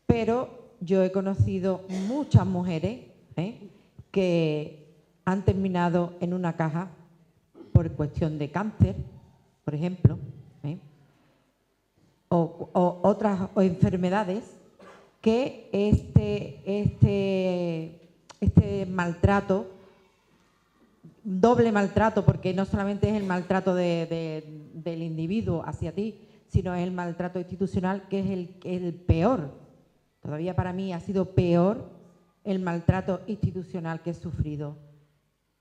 pero yo he conocido muchas mujeres que han terminado en una caja por cuestión de cáncer, por ejemplo, o otras enfermedades que este maltrato, doble maltrato, porque no solamente es el maltrato del individuo hacia ti, sino es el maltrato institucional, que es el peor. Todavía para mí ha sido peor el maltrato institucional que he sufrido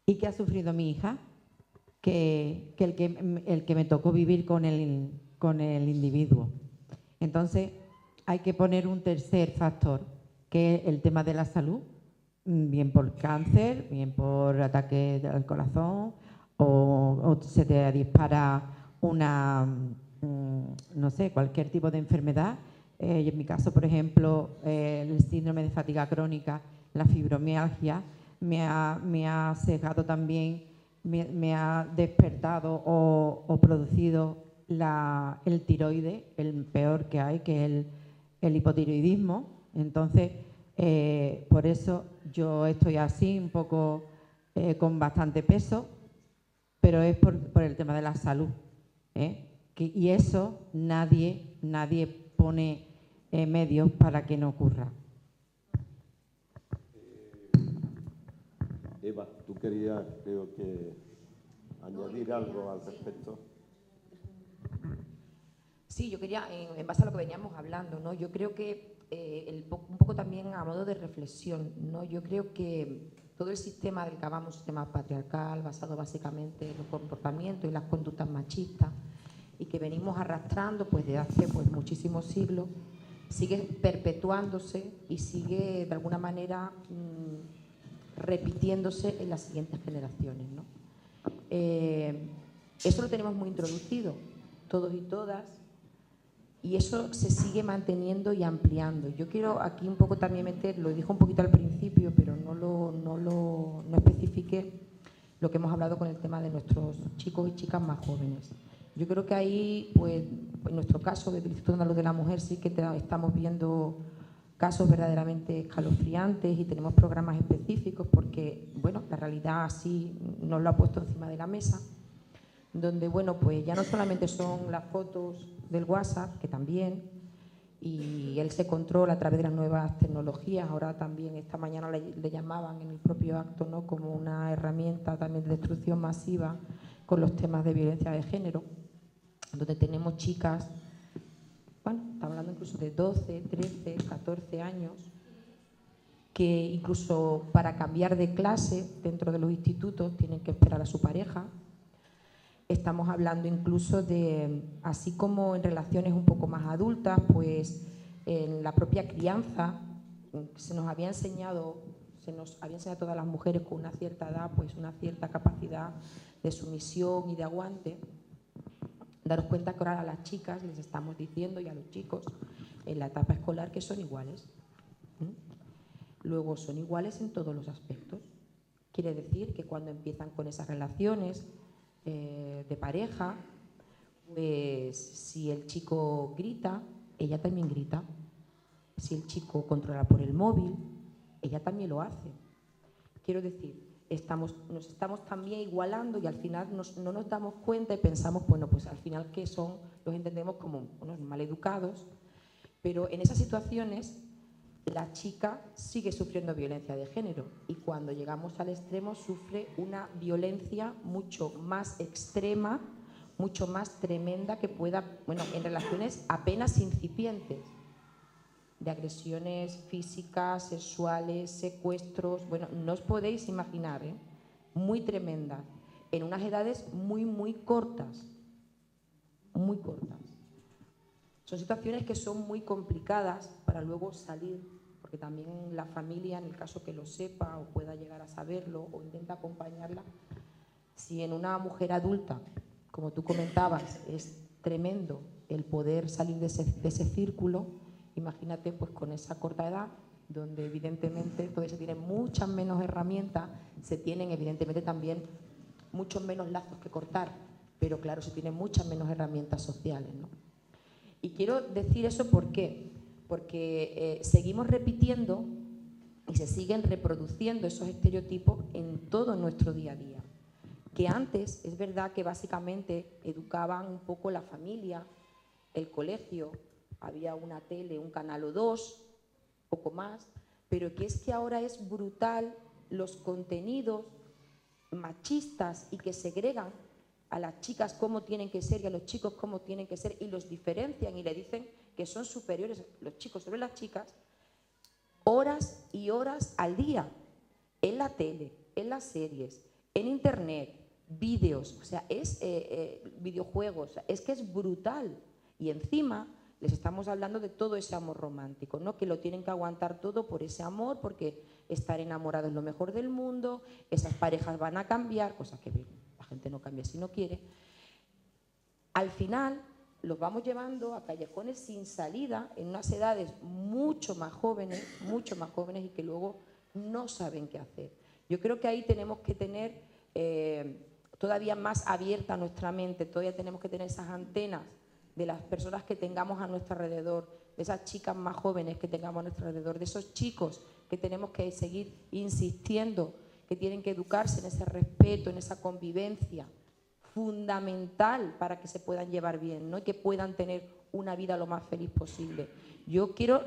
y que ha sufrido mi hija que el que me tocó vivir con el individuo. Entonces, hay que poner un tercer factor, que es el tema de la salud, bien por cáncer, bien por ataque al corazón, o se te dispara no sé, cualquier tipo de enfermedad. En mi caso, por ejemplo, el síndrome de fatiga crónica, la fibromialgia, me ha cegado también, me ha despertado o producido el tiroide, el peor que hay, que es el hipotiroidismo. Entonces, por eso yo estoy así, un poco con bastante peso, pero es por el tema de la salud. Y eso nadie pone medios para que no ocurra. Eva, tú querías, creo que, añadir algo al respecto. Sí, yo quería, en base a lo que veníamos hablando, ¿no? Yo creo que un poco también a modo de reflexión, ¿no? Yo creo que todo el sistema del que hablamos, sistema patriarcal, basado básicamente en los comportamientos y las conductas machistas, y que venimos arrastrando pues desde hace muchísimos siglos, sigue perpetuándose y sigue de alguna manera repitiéndose en las siguientes generaciones, ¿no? Eso lo tenemos muy introducido, todos y todas, y eso se sigue manteniendo y ampliando. Yo quiero aquí un poco también meter, lo dijo un poquito al principio, pero no especifiqué lo que hemos hablado con el tema de nuestros chicos y chicas más jóvenes. Yo creo que ahí, pues, en nuestro caso, del Instituto Andaluz de la Mujer, sí que estamos viendo casos verdaderamente escalofriantes y tenemos programas específicos porque, bueno, la realidad así nos lo ha puesto encima de la mesa, donde, bueno, pues ya no solamente son las fotos del WhatsApp, que también, y él se controla a través de las nuevas tecnologías. Ahora también, esta mañana le llamaban en el propio acto, ¿no?, como una herramienta también de destrucción masiva con los temas de violencia de género, donde tenemos chicas, bueno, estamos hablando incluso de 12, 13, 14 años, que incluso para cambiar de clase dentro de los institutos tienen que esperar a su pareja. Estamos hablando incluso de, así como en relaciones un poco más adultas, pues en la propia crianza se nos había enseñado a todas las mujeres con una cierta edad, pues una cierta capacidad de sumisión y de aguante. Daros cuenta que ahora a las chicas les estamos diciendo, y a los chicos en la etapa escolar, que son iguales. Luego son iguales en todos los aspectos. Quiere decir que cuando empiezan con esas relaciones de pareja, pues si el chico grita, ella también grita. Si el chico controla por el móvil, ella también lo hace. Quiero decir, nos estamos también igualando y al final no nos damos cuenta y pensamos, bueno, pues al final ¿qué son? Los entendemos como unos maleducados, pero en esas situaciones la chica sigue sufriendo violencia de género y cuando llegamos al extremo sufre una violencia mucho más extrema, mucho más tremenda que pueda, bueno, en relaciones apenas incipientes, de agresiones físicas, sexuales, secuestros, bueno, no os podéis imaginar, ¿eh? Muy tremendas, en unas edades muy cortas, muy cortas. Son situaciones que son muy complicadas para luego salir, porque también la familia, en el caso que lo sepa o pueda llegar a saberlo o intenta acompañarla, si en una mujer adulta, como tú comentabas, es tremendo el poder salir de ese círculo, imagínate pues con esa corta edad, donde evidentemente todavía se tienen muchas menos herramientas, se tienen evidentemente también muchos menos lazos que cortar, pero claro, se tienen muchas menos herramientas sociales, ¿no? Y quiero decir eso ¿por qué? Porque seguimos repitiendo y se siguen reproduciendo esos estereotipos en todo nuestro día a día. Que antes es verdad que básicamente educaban un poco la familia, el colegio, había una tele, un canal o dos, poco más, pero que es que ahora es brutal los contenidos machistas y que segregan a las chicas cómo tienen que ser y a los chicos cómo tienen que ser y los diferencian y le dicen que son superiores los chicos sobre las chicas, horas y horas al día, en la tele, en las series, en internet, vídeos, o sea, es videojuegos, es que es brutal. Y encima les estamos hablando de todo ese amor romántico, ¿no? Que lo tienen que aguantar todo por ese amor, porque estar enamorado es lo mejor del mundo, esas parejas van a cambiar, cosa que la gente no cambia si no quiere. Al final los vamos llevando a callejones sin salida en unas edades mucho más jóvenes y que luego no saben qué hacer. Yo creo que ahí tenemos que tener todavía más abierta nuestra mente, todavía tenemos que tener esas antenas de las personas que tengamos a nuestro alrededor, de esas chicas más jóvenes que tengamos a nuestro alrededor, de esos chicos que tenemos que seguir insistiendo, que tienen que educarse en ese respeto, en esa convivencia fundamental para que se puedan llevar bien, ¿no? Y que puedan tener una vida lo más feliz posible. Yo quiero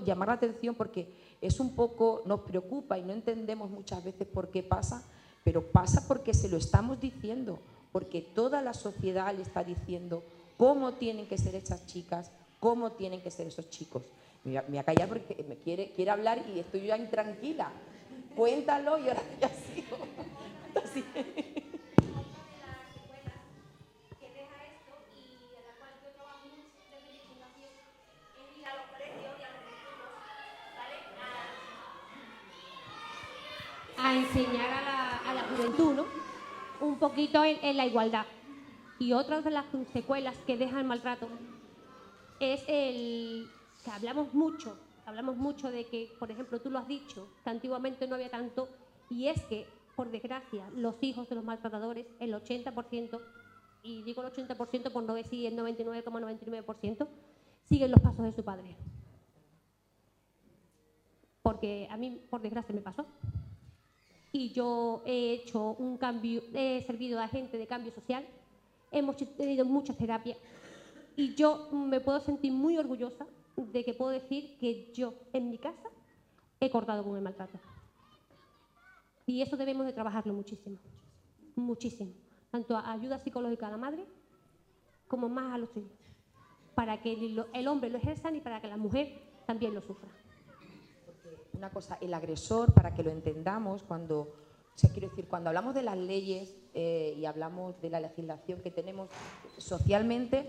llamar la atención porque es un poco, nos preocupa y no entendemos muchas veces por qué pasa, pero pasa porque se lo estamos diciendo, porque toda la sociedad le está diciendo cómo tienen que ser esas chicas, cómo tienen que ser esos chicos. Me voy a callar porque me quiere hablar y estoy ya intranquila. Cuéntalo y ahora ya sigo. Así. A enseñar a la juventud, ¿no? Un poquito en la igualdad. Y otra de las secuelas que deja el maltrato es el que hablamos mucho de que, por ejemplo, tú lo has dicho, que antiguamente no había tanto, y es que, por desgracia, los hijos de los maltratadores, el 80%, y digo el 80% por no decir el 99,99%, siguen los pasos de su padre. Porque a mí, por desgracia, me pasó. Y yo he hecho un cambio, he servido a gente de cambio social, hemos tenido muchas terapias y yo me puedo sentir muy orgullosa de que puedo decir que yo, en mi casa, he cortado con el maltrato. Y eso debemos de trabajarlo muchísimo, muchísimo. Tanto a ayuda psicológica a la madre como más a los hijos, para que el hombre lo ejerza y para que la mujer también lo sufra. Una cosa, el agresor, para que lo entendamos, cuando hablamos de las leyes y hablamos de la legislación que tenemos socialmente,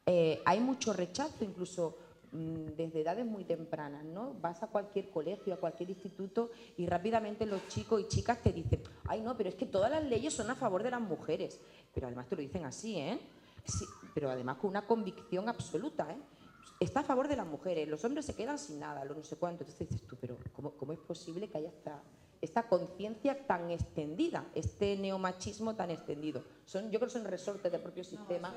hay mucho rechazo, incluso desde edades muy tempranas, ¿no? Vas a cualquier colegio, a cualquier instituto y rápidamente los chicos y chicas te dicen, ay no, pero es que todas las leyes son a favor de las mujeres, pero además te lo dicen así, ¿eh? Sí, pero además con una convicción absoluta, ¿eh? Está a favor de las mujeres, los hombres se quedan sin nada, lo no sé cuánto. Entonces dices tú, pero ¿cómo es posible que haya esta conciencia tan extendida, este neomachismo tan extendido? Yo creo que son resortes del propio sistema.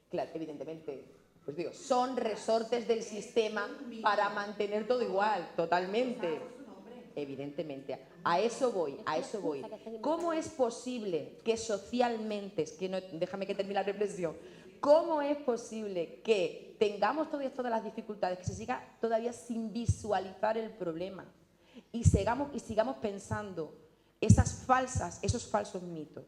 Claro, evidentemente, pues digo, son resortes del sistema para mantener todo igual, totalmente. Evidentemente, a eso voy. ¿Cómo es posible que socialmente, déjame que termine la reflexión, cómo es posible que tengamos todavía todas las dificultades, que se siga todavía sin visualizar el problema y sigamos pensando esos falsos mitos?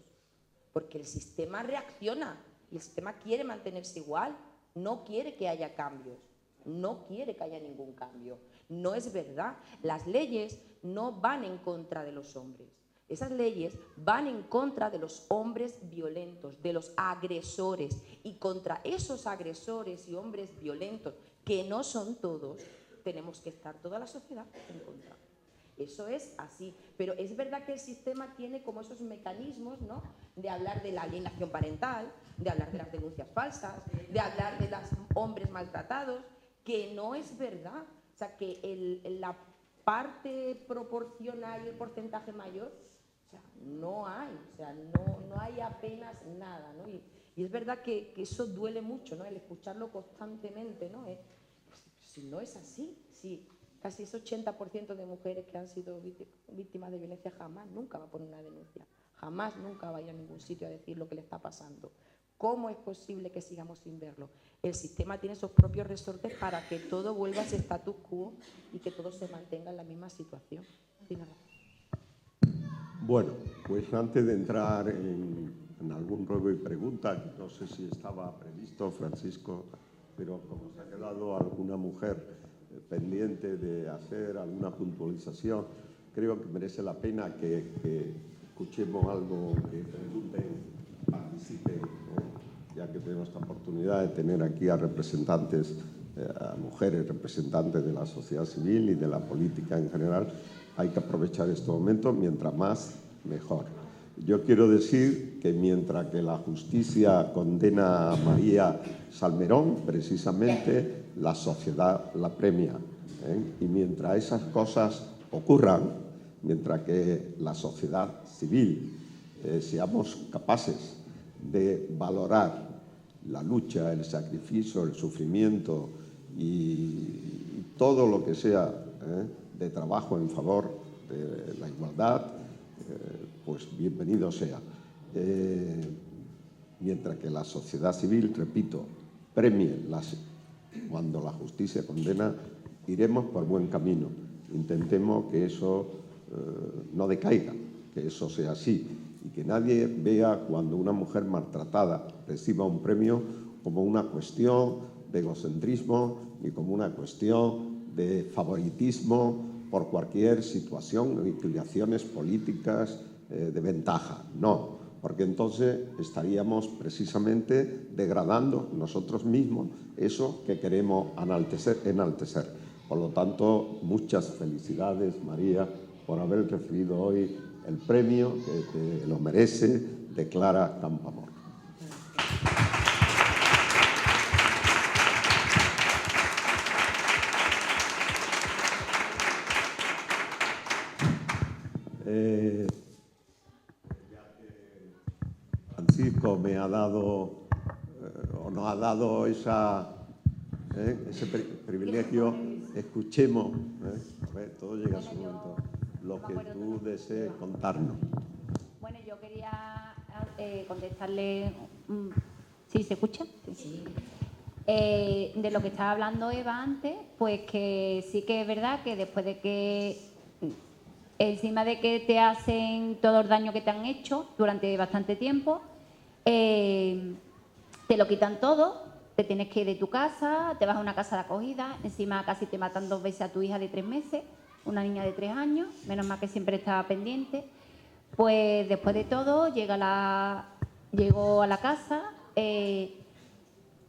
Porque el sistema reacciona y el sistema quiere mantenerse igual, no quiere que haya cambios, no quiere que haya ningún cambio. No es verdad. Las leyes no van en contra de los hombres. Esas leyes van en contra de los hombres violentos, de los agresores. Y contra esos agresores y hombres violentos, que no son todos, tenemos que estar toda la sociedad en contra. Eso es así. Pero es verdad que el sistema tiene como esos mecanismos, ¿no?, de hablar de la alienación parental, de hablar de las denuncias falsas, de hablar de los hombres maltratados, que no es verdad. O sea, que la parte proporcional y el porcentaje mayor, o sea, no hay apenas nada, ¿no? Y es verdad que eso duele mucho, ¿no?, el escucharlo constantemente, ¿no? Si no es así, si casi ese 80% de mujeres que han sido víctimas de violencia jamás nunca va a poner una denuncia, jamás nunca va a ir a ningún sitio a decir lo que le está pasando. ¿Cómo es posible que sigamos sin verlo? El sistema tiene sus propios resortes para que todo vuelva a ese status quo y que todo se mantenga en la misma situación. Bueno, pues antes de entrar en algún ruego y pregunta, no sé si estaba previsto, Francisco, pero como se ha quedado alguna mujer pendiente de hacer alguna puntualización, creo que merece la pena que escuchemos algo, que pregunten, participen, ya que tenemos esta oportunidad de tener aquí a representantes, a mujeres representantes de la sociedad civil y de la política en general. Hay que aprovechar estos momentos, mientras más, mejor. Yo quiero decir que mientras que la justicia condena a María Salmerón, precisamente la sociedad la premia, y mientras esas cosas ocurran, mientras que la sociedad civil seamos capaces de valorar la lucha, el sacrificio, el sufrimiento y todo lo que sea de trabajo en favor de la igualdad, pues bienvenido sea. Mientras que la sociedad civil, repito, premie cuando la justicia condena, iremos por buen camino. Intentemos que eso no decaiga, que eso sea así, y que nadie vea cuando una mujer maltratada reciba un premio como una cuestión de egocentrismo ni como una cuestión de favoritismo por cualquier situación o inclinaciones políticas de ventaja. No, porque entonces estaríamos precisamente degradando nosotros mismos eso que queremos enaltecer. Por lo tanto, muchas felicidades, María, por haber recibido hoy el premio que lo merece de Clara Campoamor. Francisco me ha dado, o nos ha dado ese privilegio. Escuchemos, a ver, todo llega a su momento, lo que tú desees contarnos. Bueno, yo quería contestarle, ¿sí se escucha? Sí. De lo que estaba hablando Eva antes, pues que sí que es verdad que después de que, encima de que te hacen todo el daño que te han hecho durante bastante tiempo, te lo quitan todo, te tienes que ir de tu casa, te vas a una casa de acogida, encima casi te matan 2 veces a tu hija de 3 meses, una niña de 3 años, menos mal que siempre estaba pendiente. Pues después de todo llegó a la casa,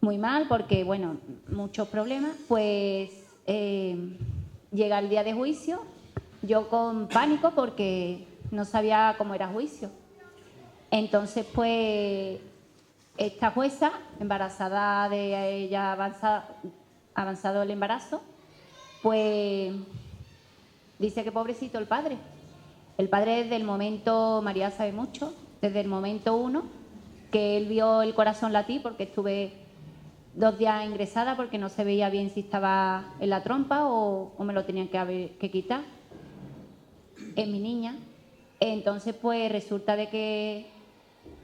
muy mal porque, bueno, muchos problemas, pues llega el día de juicio, yo con pánico porque no sabía cómo era juicio. Entonces, pues, esta jueza, embarazada de ella, avanzado el embarazo, pues dice que pobrecito el padre. El padre desde el momento, María sabe mucho, desde el momento 1, que él vio el corazón latir, porque estuve 2 días ingresada porque no se veía bien si estaba en la trompa o me lo tenían que quitar. es mi niña. Entonces, pues resulta de que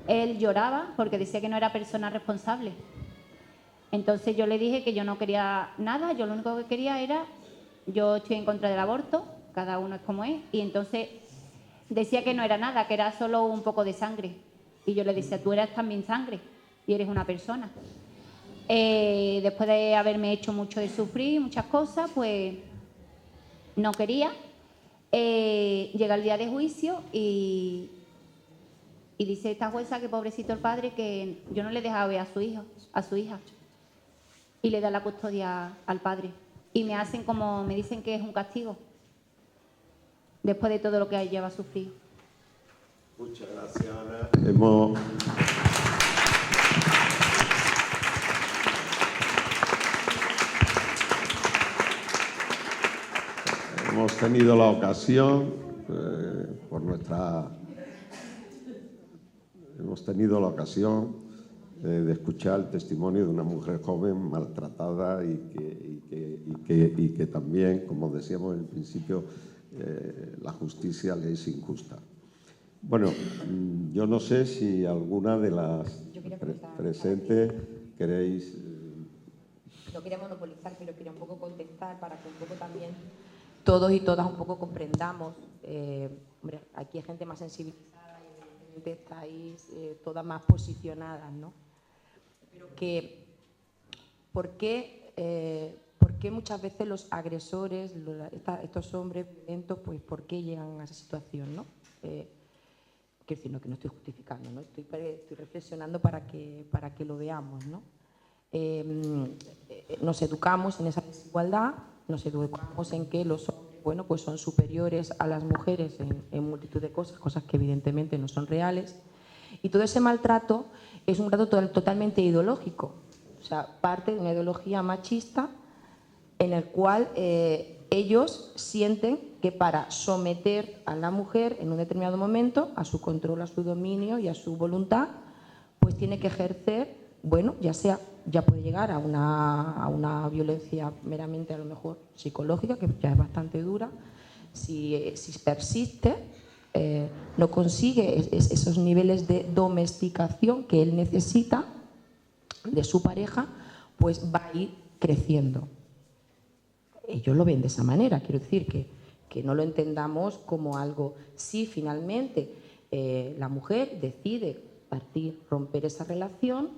él lloraba porque decía que no era persona responsable. Entonces yo le dije que yo no quería nada, yo lo único que quería era, yo estoy en contra del aborto, cada uno es como es, y entonces decía que no era nada, que era solo un poco de sangre. Y yo le decía, tú eres también sangre y eres una persona. Después de haberme hecho mucho de sufrir, muchas cosas, pues no quería. Llega el día de juicio y dice esta jueza que pobrecito el padre, que yo no le dejaba ver a su hijo, a su hija, y le da la custodia al padre. Y me hacen como, me dicen que es un castigo, después de todo lo que ella va a sufrir. Muchas gracias, Ana. Hemos tenido la ocasión, de escuchar el testimonio de una mujer joven maltratada y que también, como decíamos en el principio, la justicia le es injusta. Bueno, yo no sé si alguna de las presentes queréis... No quería monopolizar, pero quería un poco contestar para que un poco también todos y todas un poco comprendamos. Hombre, aquí hay gente más sensibilizada y evidentemente estáis todas más posicionadas, ¿no? Pero que, ¿por qué muchas veces los agresores, estos hombres violentos, pues por qué llegan a esa situación, ¿no? Quiero decir, no, que no estoy justificando, ¿no? Estoy reflexionando para que lo veamos, ¿no? Nos educamos en esa desigualdad, nos educamos en que los hombres, bueno, pues son superiores a las mujeres en multitud de cosas que evidentemente no son reales, y todo ese maltrato es un maltrato totalmente ideológico, o sea, parte de una ideología machista en el cual ellos sienten que para someter a la mujer en un determinado momento a su control, a su dominio y a su voluntad, pues tiene que ejercer, bueno, ya puede llegar a una violencia meramente a lo mejor psicológica, que ya es bastante dura. Si persiste, no consigue esos niveles de domesticación que él necesita de su pareja, pues va a ir creciendo. Ellos lo ven de esa manera, quiero decir que no lo entendamos como algo. Si finalmente la mujer decide partir, romper esa relación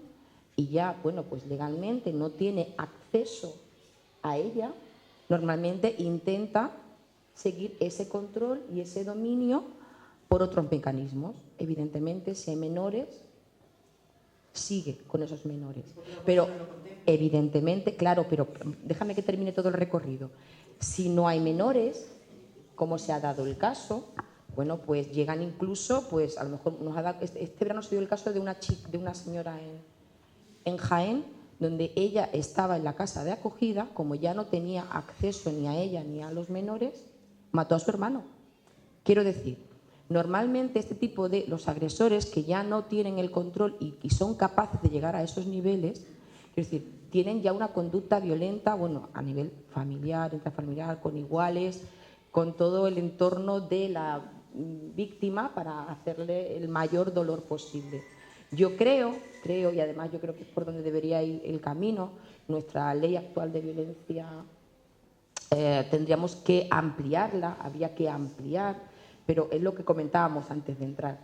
y ya, bueno, pues legalmente no tiene acceso a ella, normalmente intenta seguir ese control y ese dominio por otros mecanismos. Evidentemente, si hay menores, sigue con esos menores. Pero evidentemente, claro, pero déjame que termine todo el recorrido. Si no hay menores, como se ha dado el caso, bueno, pues llegan incluso, pues a lo mejor nos ha dado, este verano se dio el caso de una señora en Jaén, donde ella estaba en la casa de acogida, como ya no tenía acceso ni a ella ni a los menores, mató a su hermano. Quiero decir, normalmente este tipo de los agresores que ya no tienen el control y son capaces de llegar a esos niveles, quiero decir, tienen ya una conducta violenta, bueno, a nivel familiar, intrafamiliar, con iguales, con todo el entorno de la víctima para hacerle el mayor dolor posible. Yo creo, y además yo creo que es por donde debería ir el camino, nuestra ley actual de violencia tendríamos que ampliarla, habría que ampliar, pero es lo que comentábamos antes de entrar.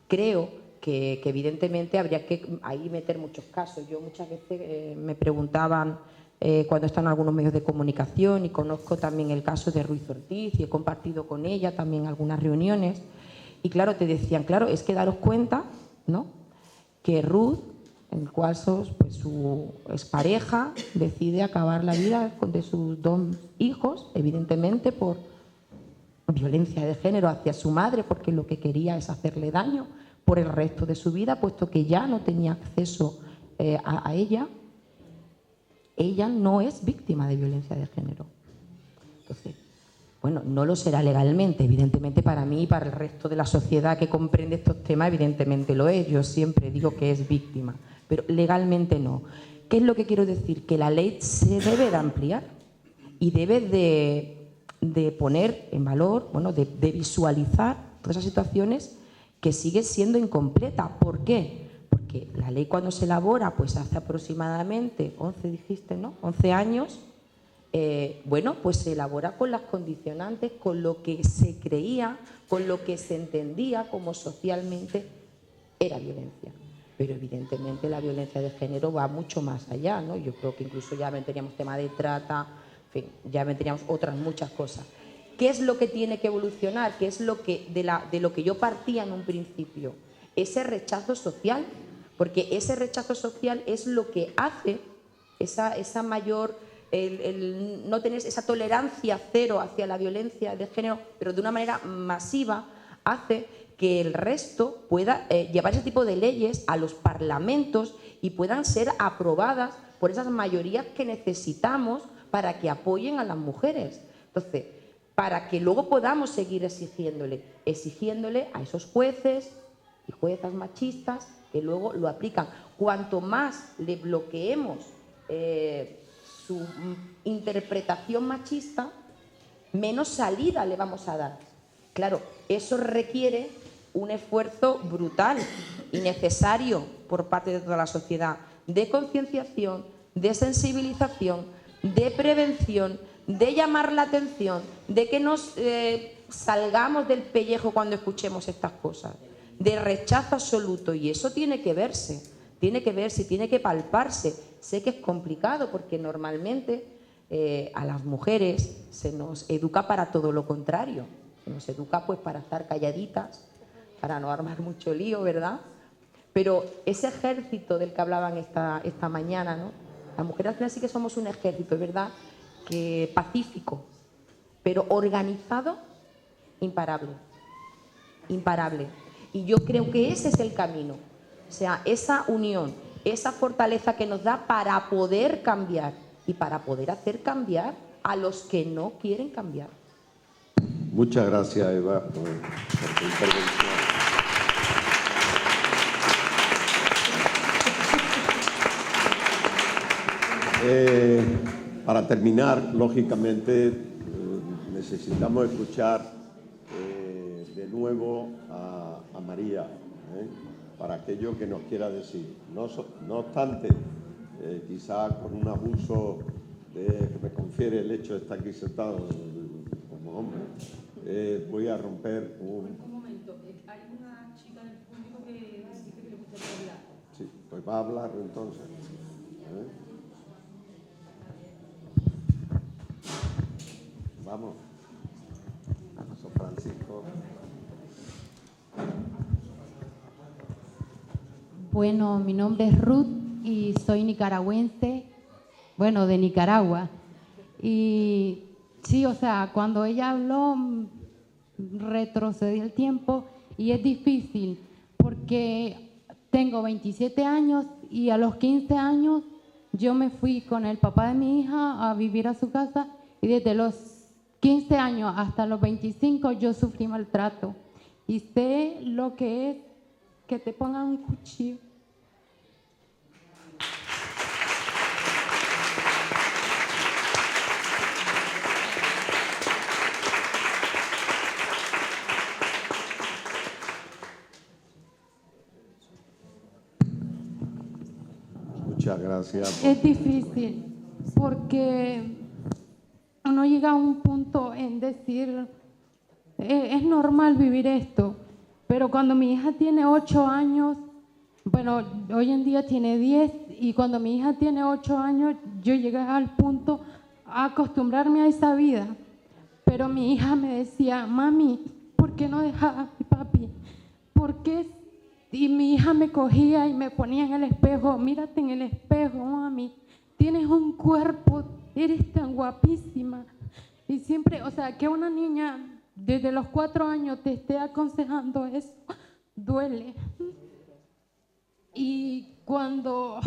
Creo que evidentemente habría que ahí meter muchos casos. Yo muchas veces me preguntaban cuando están en algunos medios de comunicación, y conozco también el caso de Ruiz Ortiz y he compartido con ella también algunas reuniones, y claro, te decían, claro, es que daros cuenta, ¿no?, que Ruth, en el cual pues, su expareja decide acabar la vida de sus dos hijos, evidentemente por violencia de género hacia su madre, porque lo que quería es hacerle daño por el resto de su vida, puesto que ya no tenía acceso a ella. Ella no es víctima de violencia de género. Entonces, bueno, no lo será legalmente, evidentemente para mí y para el resto de la sociedad que comprende estos temas, evidentemente lo es. Yo siempre digo que es víctima, pero legalmente no. ¿Qué es lo que quiero decir? Que la ley se debe de ampliar y debe de poner en valor, bueno, de visualizar todas esas situaciones que sigue siendo incompleta. ¿Por qué? Porque la ley cuando se elabora, pues hace aproximadamente 11, dijiste, ¿no? 11 años, bueno, pues se elabora con las condicionantes, con lo que se creía, con lo que se entendía como socialmente era violencia. Pero evidentemente la violencia de género va mucho más allá, ¿no? Yo creo que incluso ya teníamos tema de trata, en fin, ya teníamos otras muchas cosas. ¿Qué es lo que tiene que evolucionar? ¿Qué es lo que de lo que yo partía en un principio? Ese rechazo social, porque ese rechazo social es lo que hace esa mayor, el no tener esa tolerancia cero hacia la violencia de género, pero de una manera masiva, hace que el resto pueda llevar ese tipo de leyes a los parlamentos y puedan ser aprobadas por esas mayorías que necesitamos para que apoyen a las mujeres. Entonces, para que luego podamos seguir exigiéndole a esos jueces y juezas machistas que luego lo aplican. Cuanto más le bloqueemos su interpretación machista, menos salida le vamos a dar. Claro, eso requiere un esfuerzo brutal y necesario por parte de toda la sociedad, de concienciación, de sensibilización, de prevención, de llamar la atención, de que nos salgamos del pellejo cuando escuchemos estas cosas, de rechazo absoluto. Y eso tiene que verse, tiene que palparse. Sé que es complicado porque normalmente a las mujeres se nos educa para todo lo contrario. Se nos educa pues para estar calladitas, para no armar mucho lío, ¿verdad? Pero ese ejército del que hablaban esta mañana, ¿no? Las mujeres al final sí que somos un ejército, es verdad, que pacífico, pero organizado, imparable. Imparable. Y yo creo que ese es el camino. O sea, esa unión, esa fortaleza que nos da para poder cambiar y para poder hacer cambiar a los que no quieren cambiar. Muchas gracias, Eva, por tu intervención. Para terminar, lógicamente, necesitamos escuchar de nuevo a María, para aquello que nos quiera decir. No obstante, quizá con un abuso que me confiere el hecho de estar aquí sentado como hombre, voy a romper un... Un momento, hay una chica del público que dice que le gustaría hablar. Sí, pues va a hablar entonces. Vamos. San Francisco. Bueno, mi nombre es Ruth y soy nicaragüense, bueno, de Nicaragua. Y sí, o sea, cuando ella habló, retrocedí el tiempo y es difícil porque tengo 27 años y a los 15 años yo me fui con el papá de mi hija a vivir a su casa y desde los 15 años hasta los 25 yo sufrí maltrato y sé lo que es que te pongan un cuchillo. Muchas gracias. Es difícil porque uno llega a un punto en decir, es normal vivir esto, pero cuando mi hija tiene 8 años, bueno, hoy en día tiene 10, y cuando mi hija tiene 8 años, yo llegué al punto a acostumbrarme a esa vida. Pero mi hija me decía, mami, ¿por qué no dejas a mi papi? ¿Por qué? Y mi hija me cogía y me ponía en el espejo, mírate en el espejo, mami, tienes un cuerpo, eres tan guapísima. Y siempre, o sea, que una niña desde los 4 años te esté aconsejando eso, duele. Y cuando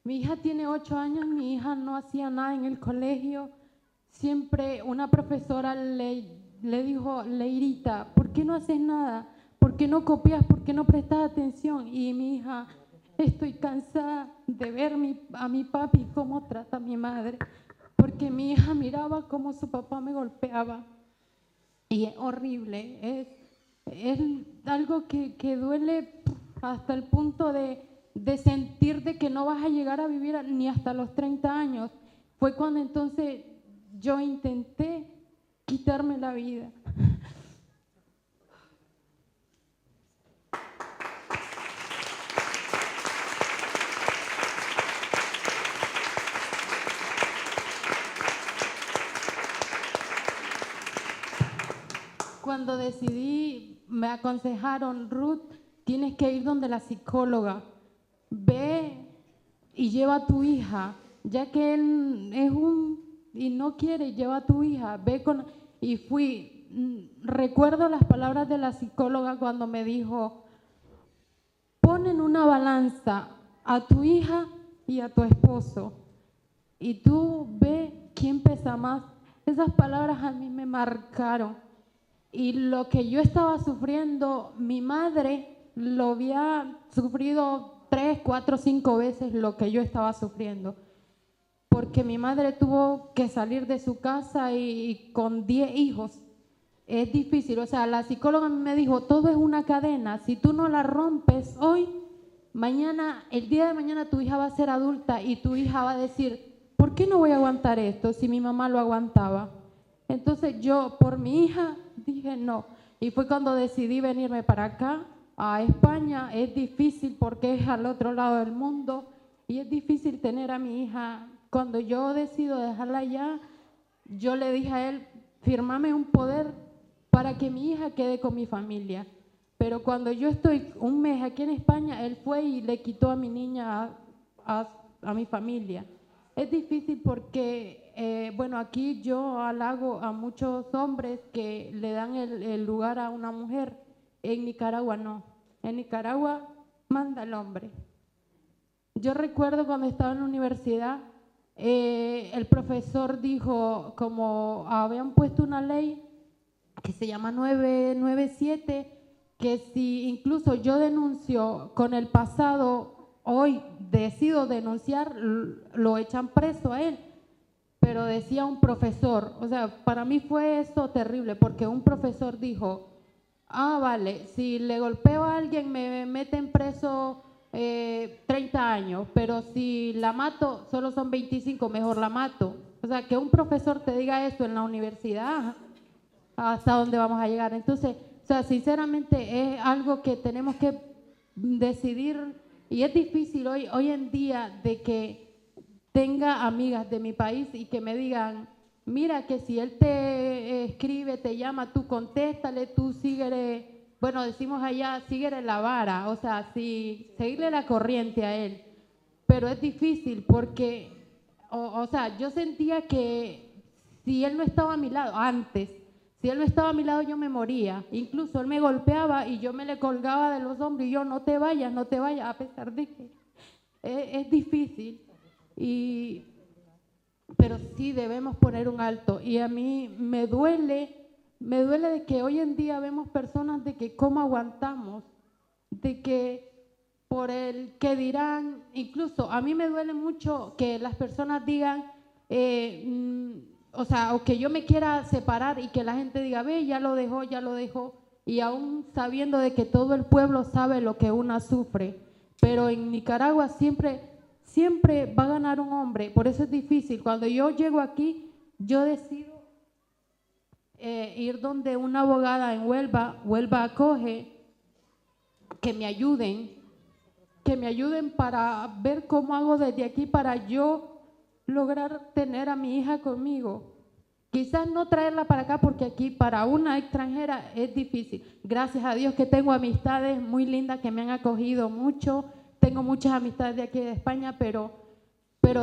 mi hija tiene 8 años, mi hija no hacía nada en el colegio. Siempre una profesora le dijo, Leirita, ¿por qué no haces nada? ¿Por qué no copias? ¿Por qué no prestas atención? Y mi hija, estoy cansada de ver a mi papi cómo trata a mi madre. porque mi hija miraba cómo su papá me golpeaba. Y es horrible, es algo que duele hasta el punto de sentir de que no vas a llegar a vivir ni hasta los 30 años. Fue cuando entonces yo intenté quitarme la vida. Cuando decidí, me aconsejaron, Ruth, tienes que ir donde la psicóloga. Ve y lleva a tu hija, ya que él es y no quiere, lleva a tu hija. Ve con, y fui. Recuerdo las palabras de la psicóloga cuando me dijo, pon en una balanza a tu hija y a tu esposo, y tú ve quién pesa más. Esas palabras a mí me marcaron. Y lo que yo estaba sufriendo, mi madre lo había sufrido 3, 4, 5 veces lo que yo estaba sufriendo. Porque mi madre tuvo que salir de su casa y con 10 hijos. Es difícil, o sea, la psicóloga me dijo, todo es una cadena. Si tú no la rompes hoy, mañana, el día de mañana tu hija va a ser adulta y tu hija va a decir, ¿por qué no voy a aguantar esto si mi mamá lo aguantaba? Entonces yo, por mi hija, dije no. Y fue cuando decidí venirme para acá, a España. Es difícil porque es al otro lado del mundo y es difícil tener a mi hija. Cuando yo decido dejarla allá, yo le dije a él, fírmame un poder para que mi hija quede con mi familia. Pero cuando yo estoy un mes aquí en España, él fue y le quitó a mi niña a mi familia. Es difícil porque, bueno, aquí yo halago a muchos hombres que le dan el lugar a una mujer. En Nicaragua no. En Nicaragua manda el hombre. Yo recuerdo cuando estaba en la universidad, el profesor dijo, como habían puesto una ley que se llama 997, que si incluso yo denuncio con el pasado, hoy decido denunciar, lo echan preso a él. Pero decía un profesor, o sea, para mí fue esto terrible, porque un profesor dijo, vale, si le golpeo a alguien me meten preso 30 años, pero si la mato solo son 25, mejor la mato. O sea, que un profesor te diga eso en la universidad, hasta dónde vamos a llegar. Entonces, o sea, sinceramente es algo que tenemos que decidir. Y es difícil hoy en día de que tenga amigas de mi país y que me digan, mira que si él te escribe, te llama, tú contéstale, tú síguele, bueno, decimos allá, síguele la vara, o sea, seguirle la corriente a él. Pero es difícil porque, o sea, yo sentía que si él no estaba a mi lado, antes, si él no estaba a mi lado yo me moría. Incluso él me golpeaba y yo me le colgaba de los hombros y yo, no te vayas, a pesar de que es difícil. Pero sí debemos poner un alto. Y a mí me duele de que hoy en día vemos personas de que cómo aguantamos, de que por el que dirán, incluso a mí me duele mucho que las personas digan, o sea, o que yo me quiera separar y que la gente diga, ve, ya lo dejó, y aún sabiendo de que todo el pueblo sabe lo que una sufre. Pero en Nicaragua siempre va a ganar un hombre, por eso es difícil. Cuando yo llego aquí, yo decido ir donde una abogada en Huelva acoge, que me ayuden para ver cómo hago desde aquí para yo lograr tener a mi hija conmigo. Quizás no traerla para acá porque aquí para una extranjera es difícil. Gracias a Dios que tengo amistades muy lindas que me han acogido mucho. Tengo muchas amistades de aquí de España, pero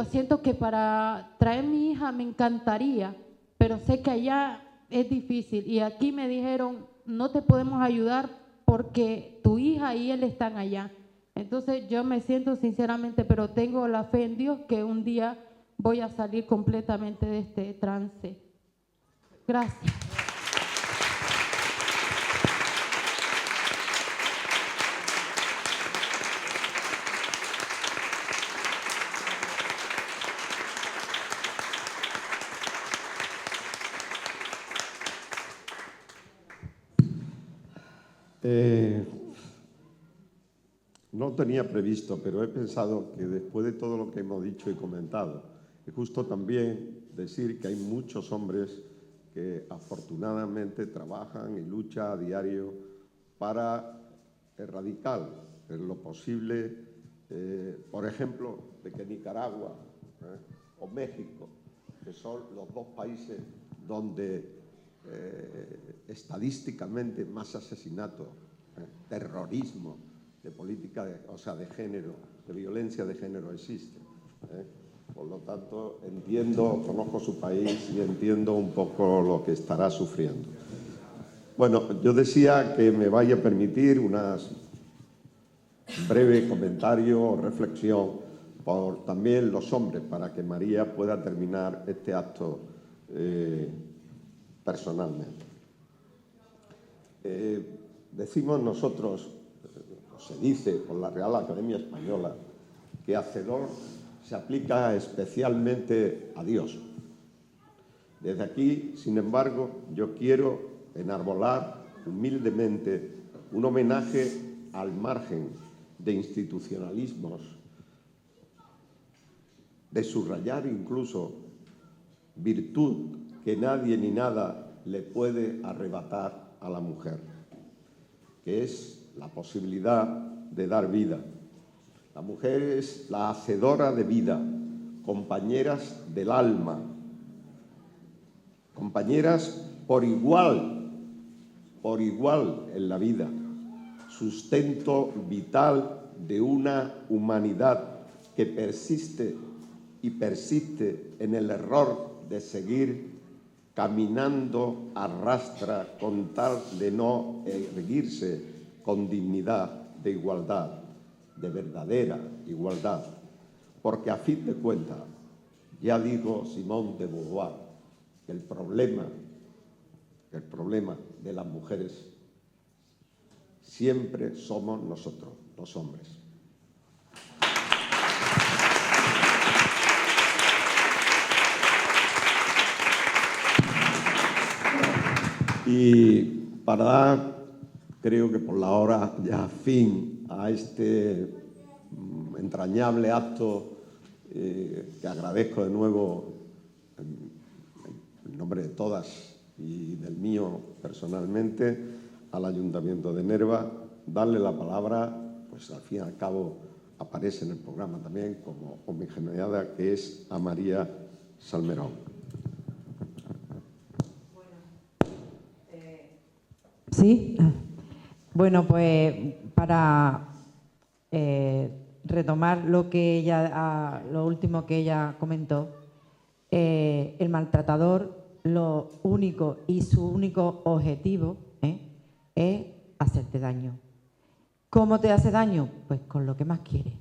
siento que para traer mi hija me encantaría, pero sé que allá es difícil. Y aquí me dijeron, no te podemos ayudar porque tu hija y él están allá. Entonces yo me siento sinceramente, pero tengo la fe en Dios que un día voy a salir completamente de este trance. Gracias. No tenía previsto, pero he pensado que después de todo lo que hemos dicho y comentado, es justo también decir que hay muchos hombres que afortunadamente trabajan y luchan a diario para erradicar en lo posible, por ejemplo, de que Nicaragua o México, que son los dos países donde estadísticamente más asesinatos, terrorismo, de política, de género, de violencia de género existe. Por lo tanto, conozco su país y entiendo un poco lo que estará sufriendo. Bueno, yo decía que me vaya a permitir un breve comentario o reflexión por también los hombres, para que María pueda terminar este acto personalmente. Decimos nosotros, se dice por la Real Academia Española, que hacedor se aplica especialmente a Dios. Desde aquí, sin embargo, yo quiero enarbolar humildemente un homenaje al margen de institucionalismos, de subrayar incluso virtud que nadie ni nada le puede arrebatar a la mujer, que es la posibilidad de dar vida. La mujer es la hacedora de vida, compañeras del alma, compañeras por igual en la vida, sustento vital de una humanidad que persiste y persiste en el error de seguir caminando a rastra con tal de no erguirse con dignidad de igualdad, de verdadera igualdad, porque a fin de cuentas, ya dijo Simone de Beauvoir, que el problema de las mujeres siempre somos nosotros, los hombres. Y para dar, creo que por la hora, ya fin a este entrañable acto que agradezco de nuevo en nombre de todas y del mío personalmente al Ayuntamiento de Nerva, darle la palabra, pues al fin y al cabo aparece en el programa también como homenajeada, que es a María Salmerón. Sí, bueno, pues para retomar lo último que ella comentó, el maltratador, lo único y su único objetivo es hacerte daño. ¿Cómo te hace daño? Pues con lo que más quieres.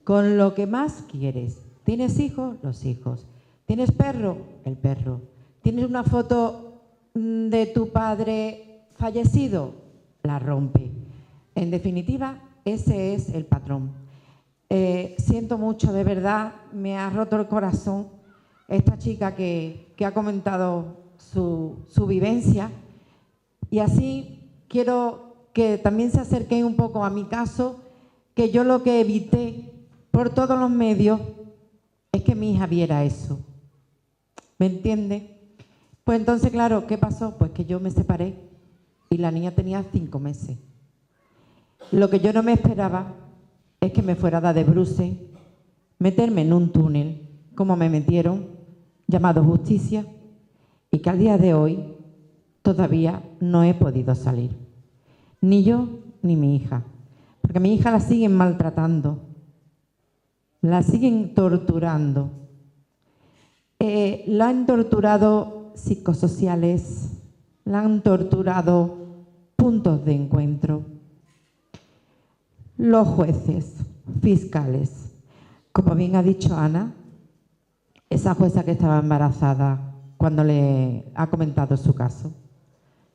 Con lo que más quieres. ¿Tienes hijos? Los hijos. ¿Tienes perro? El perro. ¿Tienes una foto de tu padre fallecido? La rompe. En definitiva, ese es el patrón. Siento mucho, de verdad, me ha roto el corazón esta chica que ha comentado su vivencia, y así quiero que también se acerquen un poco a mi caso, que yo lo que evité por todos los medios es que mi hija viera eso. ¿Me entiende? Pues entonces, claro, ¿qué pasó? Pues que yo me separé y la niña tenía 5 meses. Lo que yo no me esperaba es que me fuera a dar de bruces, meterme en un túnel, como me metieron, llamado justicia, y que al día de hoy todavía no he podido salir. Ni yo ni mi hija. Porque a mi hija la siguen maltratando, la siguen torturando. La han torturado psicosociales, la han torturado puntos de encuentro. Los jueces, fiscales, como bien ha dicho Ana, esa jueza que estaba embarazada cuando le ha comentado su caso,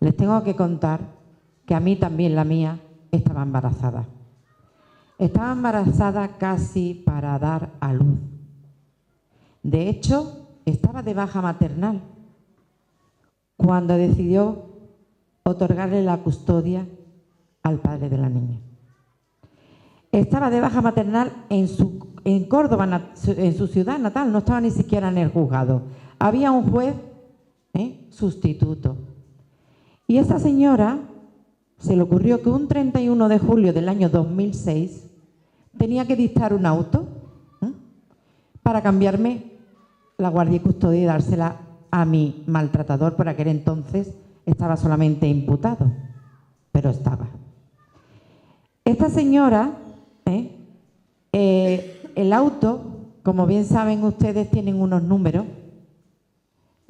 les tengo que contar que a mí también la mía estaba embarazada. Estaba embarazada casi para dar a luz. De hecho, estaba de baja maternal cuando decidió otorgarle la custodia al padre de la niña. Estaba de baja maternal en Córdoba, en su ciudad natal, no estaba ni siquiera en el juzgado. Había un juez sustituto. Y esa señora se le ocurrió que un 31 de julio del año 2006 tenía que dictar un auto para cambiarme la guardia y custodia y dársela a mi maltratador. Por aquel entonces estaba solamente imputado, pero estaba. Esta señora, el auto, como bien saben ustedes, tienen unos números.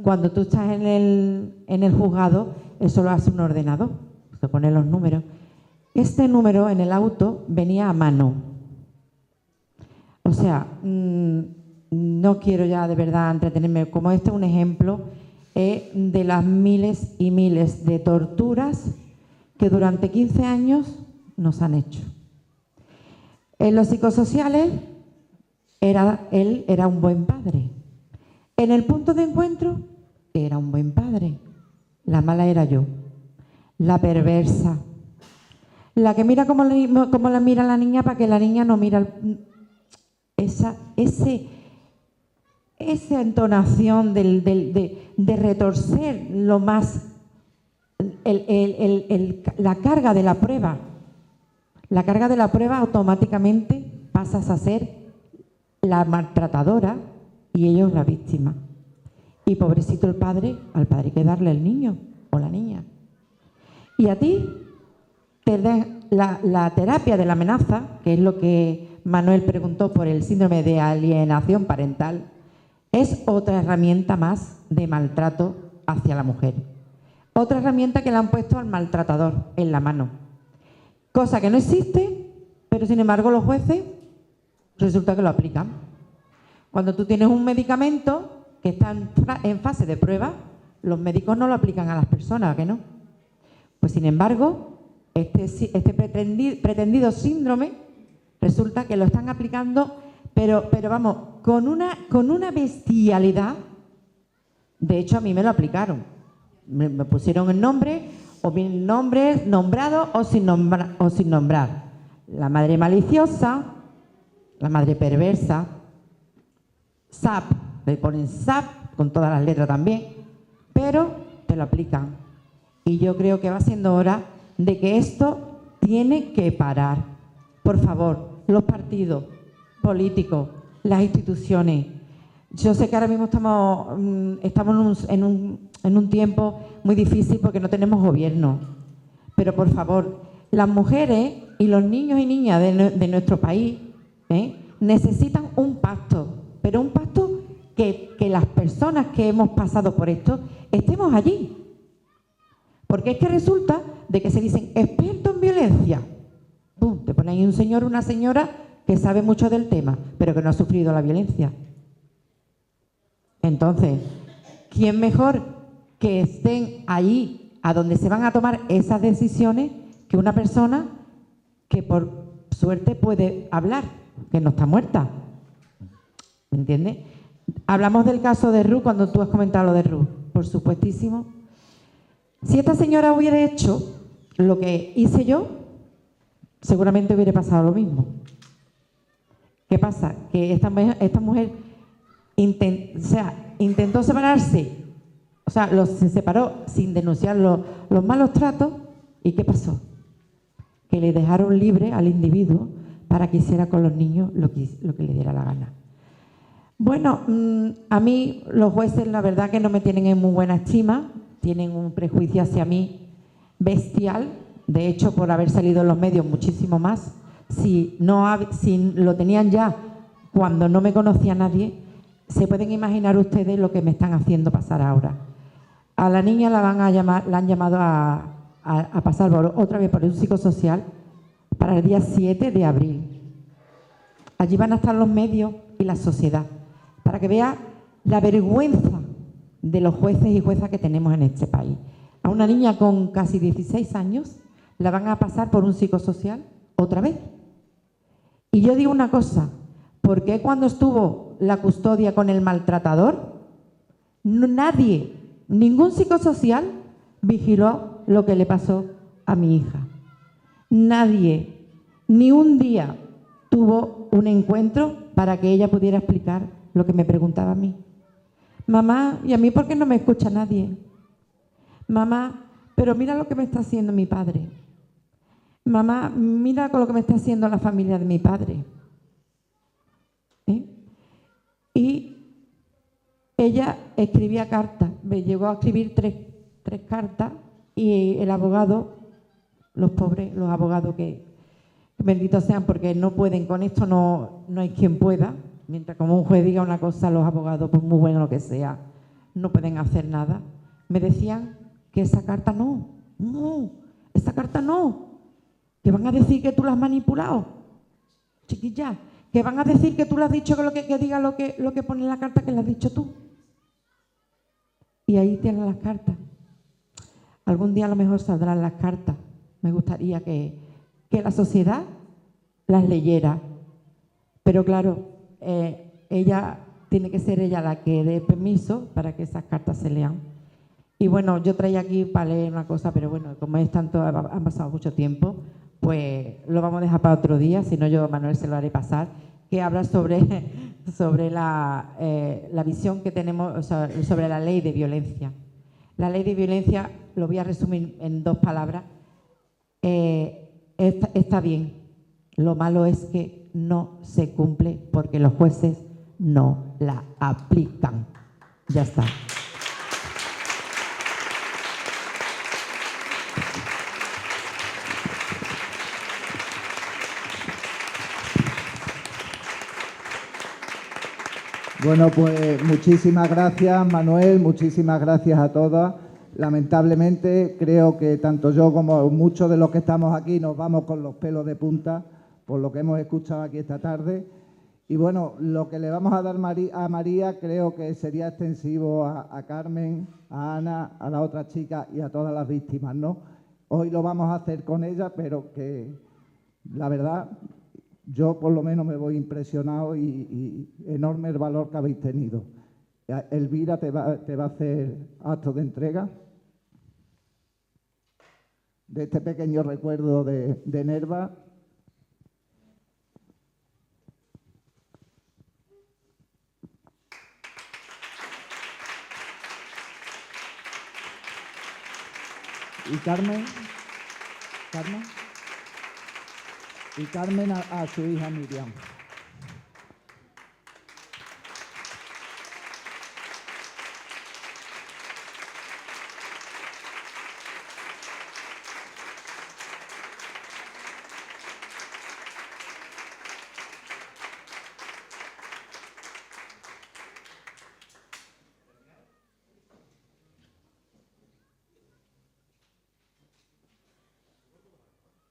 Cuando tú estás en el juzgado, eso lo hace un ordenador, se pone los números. Este número en el auto venía a mano. O sea, no quiero ya de verdad entretenerme, como este es un ejemplo de las miles y miles de torturas que durante 15 años nos han hecho. En los psicosociales, él era un buen padre. En el punto de encuentro, era un buen padre. La mala era yo, la perversa, la que mira como la mira la niña para que la niña no mira esa entonación de retorcer lo más la carga de la prueba. La carga de la prueba automáticamente pasas a ser la maltratadora y ellos la víctima. Y pobrecito el padre, al padre hay que darle el niño o la niña. Y a ti te den la terapia de la amenaza, que es lo que Manuel preguntó por el síndrome de alienación parental, es otra herramienta más de maltrato hacia la mujer. Otra herramienta que le han puesto al maltratador en la mano. Cosa que no existe, pero sin embargo los jueces resulta que lo aplican. Cuando tú tienes un medicamento que está en fase de prueba, los médicos no lo aplican a las personas, ¿a que no? Pues sin embargo, este pretendido síndrome resulta que lo están aplicando, pero vamos, con una bestialidad. De hecho, a mí me lo aplicaron. Me pusieron el nombre, o bien nombre nombrado o sin nombrar. La madre maliciosa, la madre perversa, SAP, le ponen SAP con todas las letras también, pero te lo aplican. Y yo creo que va siendo hora de que esto tiene que parar. Por favor, los partidos políticos, las instituciones. Yo sé que ahora mismo estamos en un tiempo muy difícil porque no tenemos gobierno. Pero por favor, las mujeres y los niños y niñas de nuestro país necesitan un pacto, pero un pacto que las personas que hemos pasado por esto estemos allí. Porque es que resulta de que se dicen expertos en violencia. ¡Pum! Te ponen ahí un señor o una señora que sabe mucho del tema, pero que no ha sufrido la violencia. Entonces, ¿quién mejor que estén allí a donde se van a tomar esas decisiones que una persona que por suerte puede hablar, que no está muerta? ¿Me entiendes? Hablamos del caso de Ruth cuando tú has comentado lo de Ruth, por supuestísimo. Si esta señora hubiera hecho lo que hice yo, seguramente hubiera pasado lo mismo. ¿Qué pasa? Que esta mujer intentó separarse, o sea, se separó sin denunciar los malos tratos. ¿Y qué pasó? Que le dejaron libre al individuo para que hiciera con los niños lo que le diera la gana. Bueno, a mí los jueces la verdad que no me tienen en muy buena estima, tienen un prejuicio hacia mí bestial, de hecho por haber salido en los medios muchísimo más. Si lo tenían ya cuando no me conocía nadie, se pueden imaginar ustedes lo que me están haciendo pasar ahora. A la niña la han llamado a pasar otra vez por un psicosocial para el día 7 de abril. Allí van a estar los medios y la sociedad, para que vea la vergüenza de los jueces y juezas que tenemos en este país. A una niña con casi 16 años la van a pasar por un psicosocial otra vez. Y yo digo una cosa, ¿por qué cuando estuvo la custodia con el maltratador, ningún psicosocial vigiló lo que le pasó a mi hija? Nadie, ni un día, tuvo un encuentro para que ella pudiera explicar lo que me preguntaba a mí. Mamá, ¿y a mí por qué no me escucha nadie? Mamá, pero mira lo que me está haciendo mi padre. Mamá, mira con lo que me está haciendo la familia de mi padre. Y ella escribía cartas, me llegó a escribir tres cartas y el abogado, los pobres, los abogados que benditos sean porque no pueden, con esto no hay quien pueda, mientras como un juez diga una cosa, los abogados, por muy bueno lo que sea, no pueden hacer nada. Me decían que esa carta no, esa carta no, que van a decir que tú la has manipulado, chiquilla, que van a decir que tú le has dicho que diga lo que pone en la carta que le has dicho tú. Y ahí tienen las cartas. Algún día a lo mejor saldrán las cartas. Me gustaría que la sociedad las leyera. Pero claro, ella tiene que ser ella la que dé permiso para que esas cartas se lean. Y bueno, yo traía aquí para leer una cosa, pero bueno, como es tanto, han pasado mucho tiempo, pues lo vamos a dejar para otro día, si no yo a Manuel se lo haré pasar, que habla sobre la visión que tenemos, o sea, sobre la ley de violencia. La ley de violencia, lo voy a resumir en 2 palabras, está bien. Lo malo es que no se cumple porque los jueces no la aplican. Ya está. Bueno, pues muchísimas gracias, Manuel, muchísimas gracias a todas. Lamentablemente creo que tanto yo como muchos de los que estamos aquí nos vamos con los pelos de punta por lo que hemos escuchado aquí esta tarde. Y bueno, lo que le vamos a dar a María creo que sería extensivo a Carmen, a Ana, a la otra chica y a todas las víctimas, ¿no? Hoy lo vamos a hacer con ella, pero que la verdad... Yo por lo menos me voy impresionado y enorme el valor que habéis tenido. Elvira te va a hacer acto de entrega de este pequeño recuerdo de Nerva. Y Carmen y Carmen a su hija Miriam.